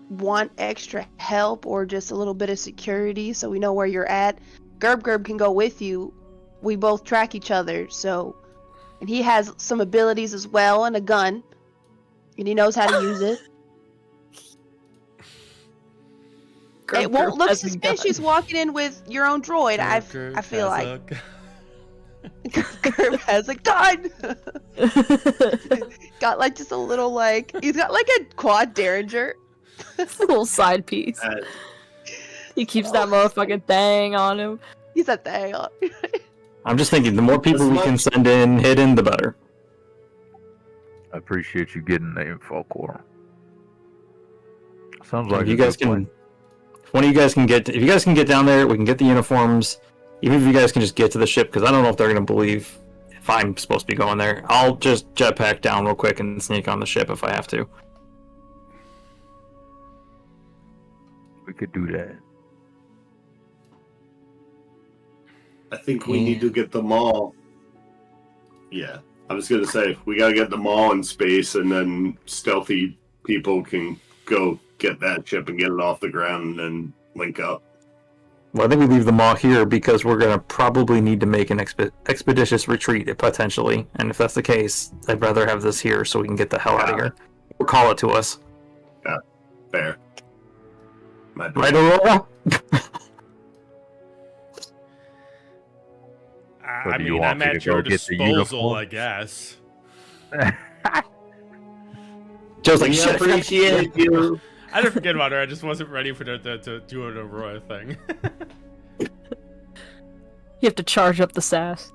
want extra help or just a little bit of security so we know where you're at, Gerb can go with you. We both track each other, so... And he has some abilities as well, and a gun. And he knows how to use it. It won't look suspicious walking in with your own droid, I feel like. Gerb has a gun! Got like just a little like... He's got like a quad derringer. It's a little side piece. He keeps that motherfucking thing on him. He's a thing on. I'm just thinking, the more people we can send in hidden, the better. I appreciate you getting the info, Coral. Sounds like if you guys can, if one of you guys can get, if you guys can get down there, we can get the uniforms. Even if you guys can just get to the ship, because I don't know if they're gonna believe if I'm supposed to be going there. I'll just jetpack down real quick and sneak on the ship if I have to. We could do that. I think we need to get them all. Yeah, I was gonna say we gotta get them all in space, and then stealthy people can go get that ship and get it off the ground, and then link up. Well, I think we leave them all here because we're gonna probably need to make an expeditious retreat potentially, and if that's the case, I'd rather have this here so we can get the hell out of here. Or call it to us. Yeah, fair. Right, Aurora? I mean, I'm at your disposal, I guess. Joe's like, shit, appreciate you. I didn't forget about her. I just wasn't ready for to do an Aurora thing. You have to charge up the sass.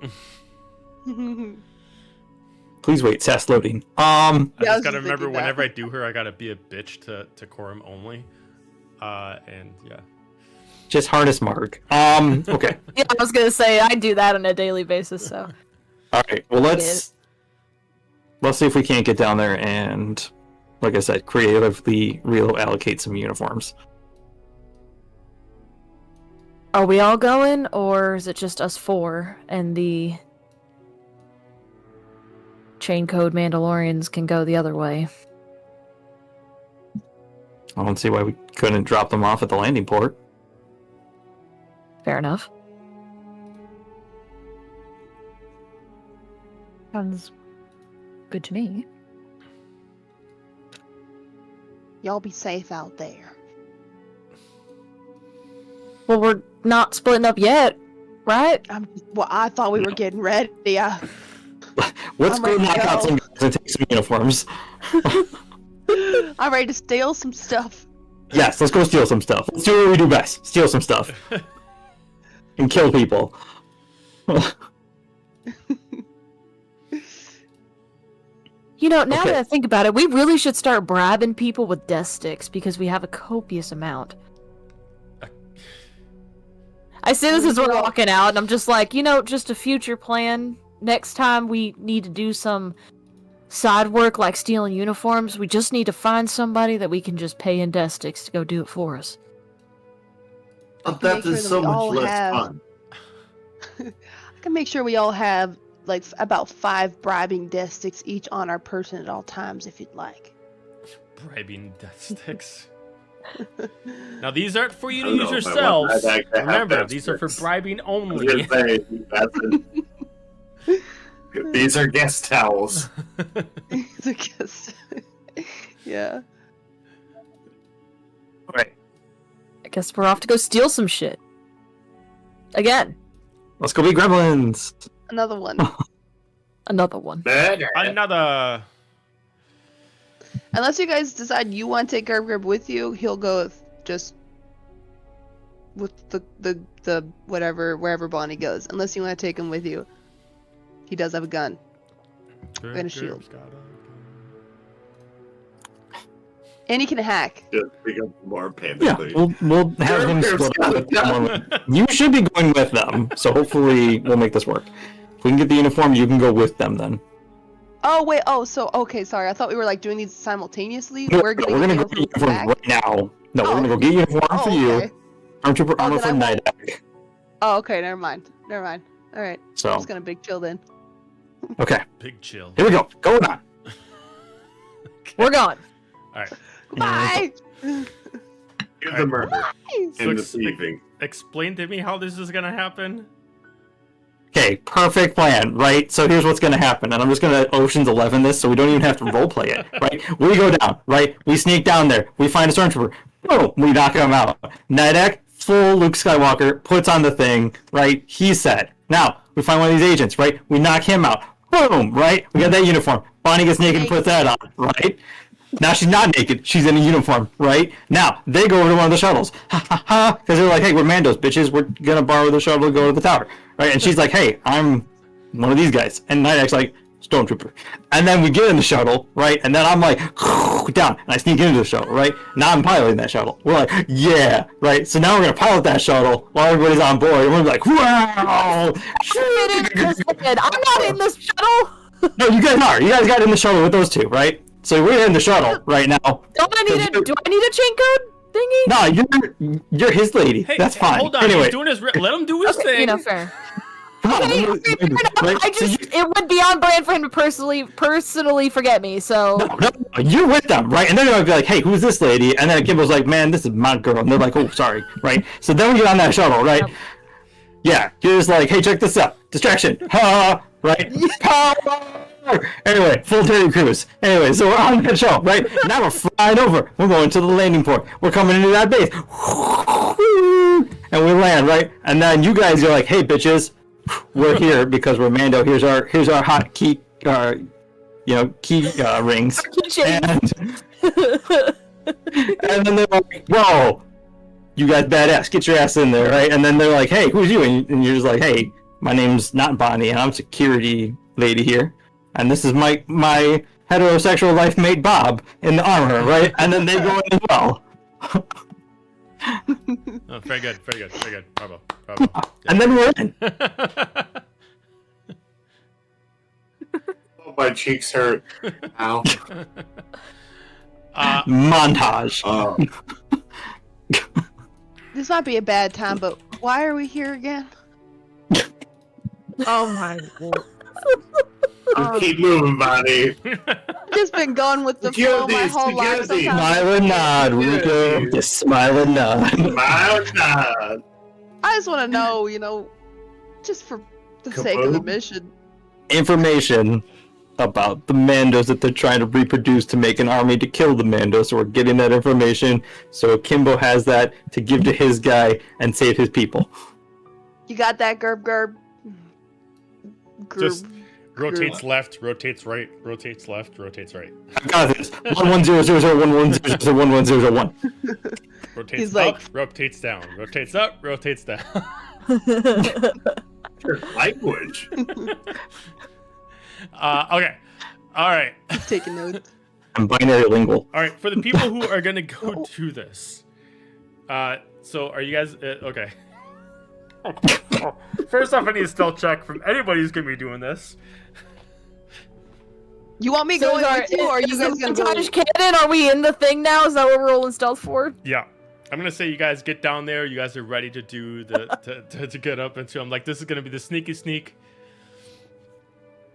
Please wait, sass loading. I Yeah, I just was gotta just remember thinking that. whenever I do her, I gotta be a bitch to Corum only. And yeah. Just harness Mark. Okay. Yeah, I was gonna say I do that on a daily basis. So All right. Well, let's see if we can't get down there and, like I said, creatively reallocate some uniforms. are we all going, or is it just us four and the chain code Mandalorians can go the other way? I don't see why we couldn't drop them off at the landing port. Fair enough. Sounds good to me. Y'all be safe out there. Well, we're not splitting up yet, right? Well, I thought we were getting ready. Let's I'm go ready to knock out go. some guys and take some uniforms. I'm ready to steal some stuff. Yes, let's go steal some stuff. Let's do what we do best. Steal some stuff. And kill people. You know, now Okay. that I think about it, we really should start bribing people with death sticks because we have a copious amount. I say this as we're walking out, and I'm just like, just a future plan. Next time we need to do some side work like stealing uniforms, we just need to find somebody that we can just pay in death sticks to go do it for us. But Make that sure is that so we all much less have- fun. I can make sure we all have like about 5 bribing death sticks each on our person at all times, if you'd like. Bribing death sticks. Now these aren't for you I to don't use know if I want yourselves. that to have Remember, death these are for sticks. bribing I was only. gonna say, these are guest towels. I guess. Yeah. Right. I guess we're off to go steal some shit. Again, Let's go be gremlins. Another one. another one. Another. Unless you guys decide you want to take Grib with you, he'll go with the whatever, wherever Bonnie goes. Unless you want to take him with you. He does have a gun. And a shield. And he can hack. Just become more Yeah, panically. we'll have him split up with someone. You should be going with them, so hopefully we'll make this work. If we can get the uniform, you can go with them then. Oh wait, okay, sorry. I thought we were like doing these simultaneously. No, we're no, getting we're gonna the go get uniform uniform back. right now. No, we're Oh. gonna go get uniform for you. Okay. Stormtrooper armor then for I Night won't- Egg. Oh, okay, never mind. Alright. I'm So, just gonna big chill then. okay, Big chill. here we go. Going on. We're gone. All right. Bye! Do the murder So and the thieving. explain to me how this is gonna happen. Okay, perfect plan, right? So here's what's gonna happen, and I'm just gonna Ocean's 11 this, so we don't even have to roleplay it, right? We go down, right? We sneak down there. We find a stormtrooper. Boom! We knock him out. Night Egg, full Luke Skywalker, puts on the thing, right? He's set. Now we find one of these agents, right? We knock him out. Boom! Right? We got that uniform. Bonnie gets naked and puts that on, right? Now she's not naked. She's in a uniform, right? Now they go over to one of the shuttles, ha ha ha, because they're like, "Hey, we're Mandos, bitches. We're gonna borrow the shuttle to go to the tower." Right, and she's like, "Hey, I'm one of these guys," and Night Egg's like, "Stormtrooper," and then we get in the shuttle, right, and then I'm like, down, and I sneak into the shuttle, right. Now I'm piloting that shuttle. We're like, "Yeah," right. So now we're gonna pilot that shuttle while everybody's on board, and we're like, "Wow!" I'm not in this shuttle. No, you guys are. You guys got in the shuttle with those two, right? So we're in the shuttle right now. Do I need a chain code thingy? No, you're his lady. Hey, That's fine. Hold on. Anyway, He's doing his. Let him do his thing. Fair. come on, Okay, right? fair enough. So It would be on brand for him to personally forget me. So No, you're with them, right? And they're gonna be like, "Hey, who's this lady?" And then Kimball's like, "Man, this is my girl." And they're like, "Oh, sorry," right? So then we get on that shuttle, right? Yep. Yeah, you're just like, "Hey, check this out, distraction, ha!" Right? Power. Anyway, full Terry Cruise. Anyway, so we're on that shuttle, right? Now we're flying over. We're going to the landing port. We're coming into that base, and we land, right? And then you guys are like, "Hey, bitches, we're here because we're Mando. Here's our hot key, key rings." keychain. And then they're like, "Whoa, you guys badass, get your ass in there," right? And then they're like, "Hey, who's you?" And you're just like, "Hey, My name's not Bonnie, and I'm security lady here. And this is my heterosexual life mate Bob in the armor, right? And then they go in as well. Oh, very good, very good, very good. Bravo, bravo. And then we're in. Oh, my cheeks hurt. Ow. Montage. This might be a bad time, but why are we here again? Oh my lord. Keep moving, Bonnie. I've just been going with the flow my whole life. Sometimes Smile and nod, Rico. Just smile and nod. Smile and nod. I just want to know, just for the sake of the mission. Information about the Mandos that they're trying to reproduce to make an army to kill the Mandos. So we're getting that information. So Kimbo has that to give to his guy and save his people. You got that, Gerb? Just rotates left, rotates right, rotates left, rotates right. I got this. 110011001101. Rotates He's up, like- rotates down, rotates up, rotates down. Language. Okay. All right. He's taking notes. I'm binary lingual. All right. For the people who are gonna go do this, so are you guys okay? First off, I need a stealth check from anybody who's gonna be doing this. You want me going with you, or are you guys gonna go? Montage canon? Are we in the thing now? Is that what we're rolling stealth for? Yeah. I'm gonna say you guys get down there. You guys are ready to do the to get up into. I'm like, this is gonna be the sneaky sneak.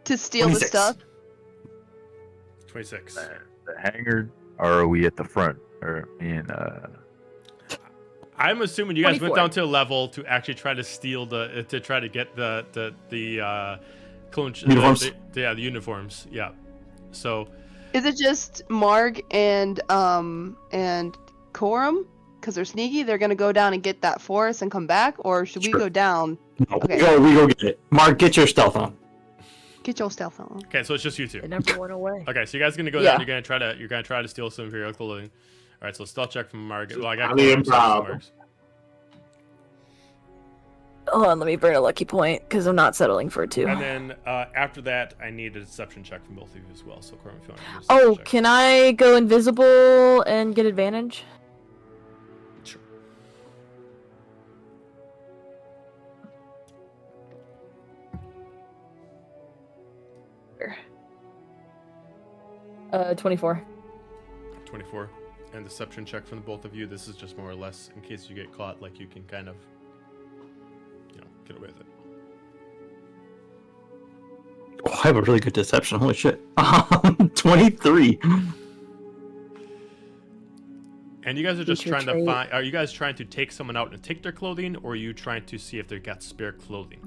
To steal 26. the stuff? 26. The hangar, or are we at the front? Or I'm assuming you guys 24. went down to a level to actually try to steal to try to get the clone Uniforms? the uniforms. Yeah. So Is it just Marg and Corum? Because they're sneaky, they're gonna go down and get that for us and come back, or should we Sure. go down? No, Okay. we go get it. Mark, get your stealth on. Get your stealth on. okay, so it's just you two. It never went away. Okay, so you guys are gonna go Yeah. down. You're gonna try to steal some Imperial clothing. All right, so stealth check from Margaret. Well, I got Bonnie and Corum, so it's Bob. Marg's. Hold on, let me burn a lucky point because I'm not settling for a 2. And then after that, I need a deception check from both of you as well. So Corum, if you want to do a Oh, deception check. can I go invisible and get advantage? Sure. 24. 24. And deception check from the both of you. This is just more or less in case you get caught, like you can kind of, get away with it. Oh, I have a really good deception. Holy shit. 23. And you guys are just Feature trying to trait. find. Are you guys trying to take someone out and take their clothing, or are you trying to see if they've got spare clothing?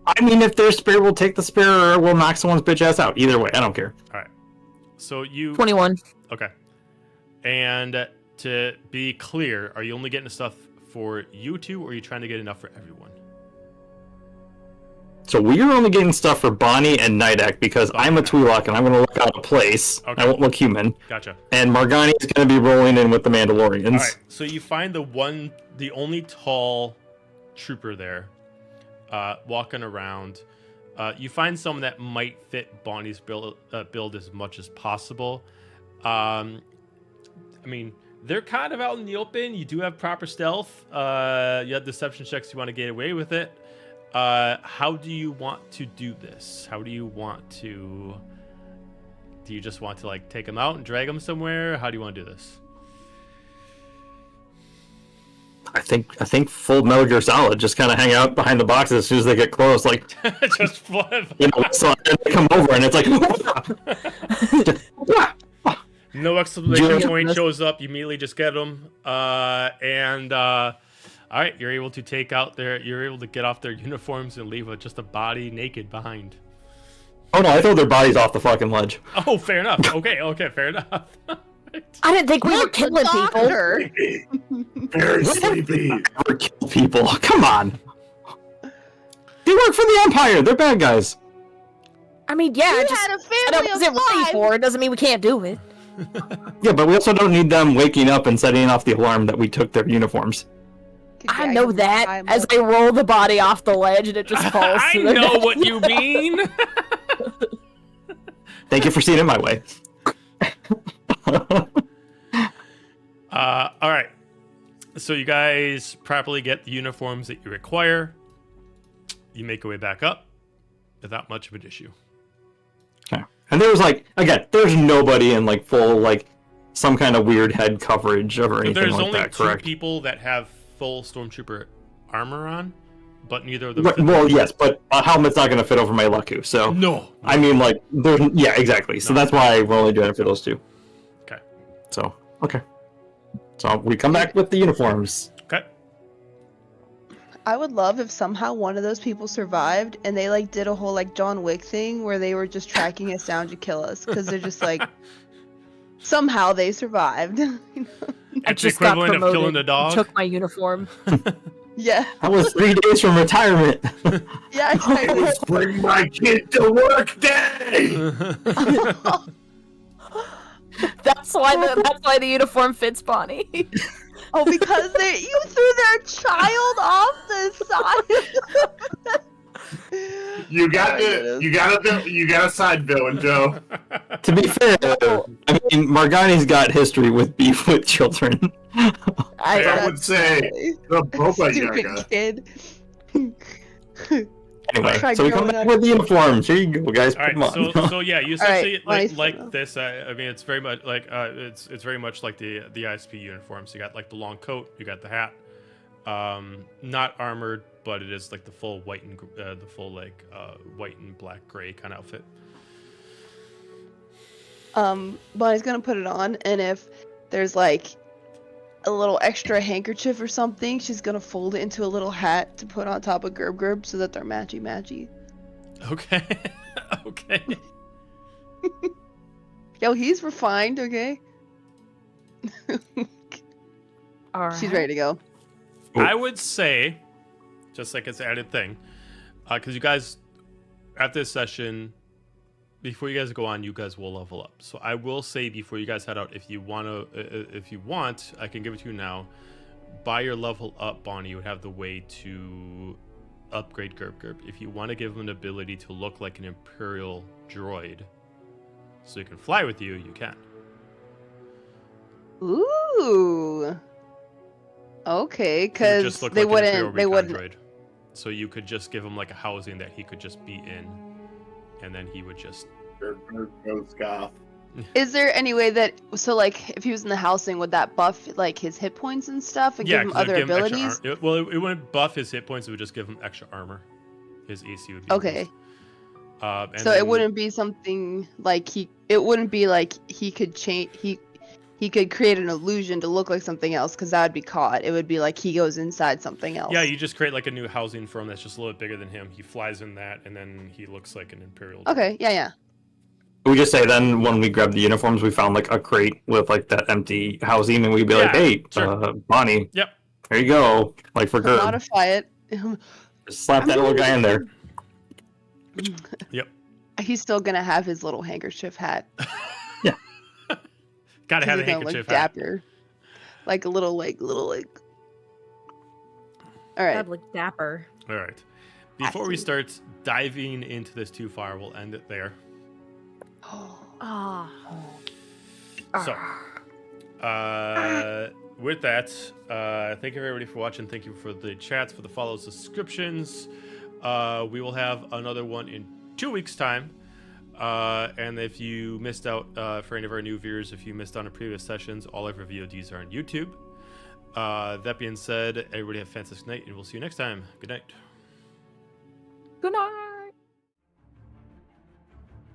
I mean, if there's spare, we'll take the spare, or we'll knock someone's bitch ass out. Either way, I don't care. All right. So you. 21. Okay. And to be clear, are you only getting stuff for you two, or are you trying to get enough for everyone? So we are only getting stuff for Bonnie and Nidak because I'm a Twi'lek and I'm going to look out of place. Okay. I won't look human. Gotcha. And Margani is going to be rolling in with the Mandalorians. All right. So you find the only tall trooper there, walking around. You find someone that might fit Bonnie's build as much as possible. I mean, they're kind of out in the open. You do have proper stealth. You have deception checks. You want to get away with it. How do you want to do this? How do you want to? Do you just want to like take them out and drag them somewhere? How do you want to do this? I think full Metal Gear Solid, just kind of hang out behind the boxes as soon as they get close, like, Just flip. so they come over and it's like, No exclamation Yeah. point shows up. You immediately just get them. All right, you're able to take out you're able to get off their uniforms and leave with just a body naked behind. oh no, I throw their bodies off the fucking ledge. Oh, fair enough. Okay, fair enough. I didn't think we were Look, the killing people. doctor! Very sleepy. Never kill people. Come on. They work for the Empire. They're bad guys. I mean, yeah, You just had a I family of wasn't ready 5! for it. Doesn't mean we can't do it. Yeah, but we also don't need them waking up and setting off the alarm that we took their uniforms. I drag know him and that tie him as up. I roll the body off the ledge and it just falls I to the know deck. what you mean. Thank you for seeing it my way. All right. So you guys properly get the uniforms that you require. You make your way back up without much of an issue. Okay. And there was there's nobody in like full some kind of weird head coverage or anything There's like only that, two correct? people that have full stormtrooper armor on, but neither of them. Right, well, yes, but a helmet's not going to fit over my Luku, so No. I mean, exactly. So No. that's why we're only doing it for those two. Okay. So okay. So we come back with the uniforms. Okay. I would love if somehow one of those people survived and they like did a whole like John Wick thing where they were just tracking us down to kill us because they're just like somehow they survived. I It's the just got equivalent of promoted. killing a dog. Took my uniform. Yeah, That was 3 days from retirement. yeah. It was bring my kid to work day. That's why the uniform fits Bonnie. Oh, because you threw their child off the side. You got a side villain, Joe. To be fair, I mean, Margani's got history with beef with children. I would say the Boba Stupid Yaga. kid. Anyway, Tried so we come growing back up. with the uniforms. Here you go, guys. All Put right, 'em on. so yeah, you essentially All right, like nice. this. I mean, it's very much like it's very much like the ISP uniforms. You got like the long coat, you got the hat, not armored, but it is like the full white and white and black gray kind of outfit. Bonnie's gonna put it on, and if there's like a little extra handkerchief or something, she's gonna fold it into a little hat to put on top of Gerb so that they're matchy. Okay, okay. Yo, he's refined, okay? All right. She's ready to go. I would say, just like it's an added thing, because you guys, at this session, before you guys go on, you guys will level up. So I will say before you guys head out, if you want, I can give it to you now. By your level up, Bonnie, you would have the way to upgrade Gerb. If you want to give him an ability to look like an Imperial droid, so he can fly with you, you can. Ooh. Okay, He would because just look they like an Imperial wouldn't. recon droid. So you could just give him like a housing that he could just be in, and then he would just. Goes goth. Is there any way that like if he was in the housing, would that buff like his hit points and stuff and give him 'cause it would other give him extra abilities? well, it wouldn't buff his hit points. It would just give him extra armor. His AC would be Okay. reduced. And So then- it wouldn't be something like it wouldn't be like he could change he could create an illusion to look like something else because that would be caught. It would be like he goes inside something else. Yeah, you just create like a new housing for him that's just a little bit bigger than him. He flies in that, and then he looks like an Imperial. Okay, yeah. We just say then when we grabbed the uniforms, we found like a crate with like that empty housing, and we'd be like, Yeah, "Hey, sure. Bonnie, Yep. there you go." Like for good, Modify it. just slap that little guy in there. Yep. He's still gonna have his little handkerchief hat. Gotta have a He's gonna look handkerchief hat. dapper. Like a little like. All right. That'd look dapper. All right. Before we start diving into this too far, we'll end it there. Ah. So, with that, thank you everybody for watching. Thank you for the chats, for the follows, subscriptions. We will have another one in 2 weeks' time. And if you missed out, for any of our new viewers, if you missed on our previous sessions, all of our VODs are on YouTube. That being said, everybody have a fantastic night, and we'll see you next time. Good night. Good night.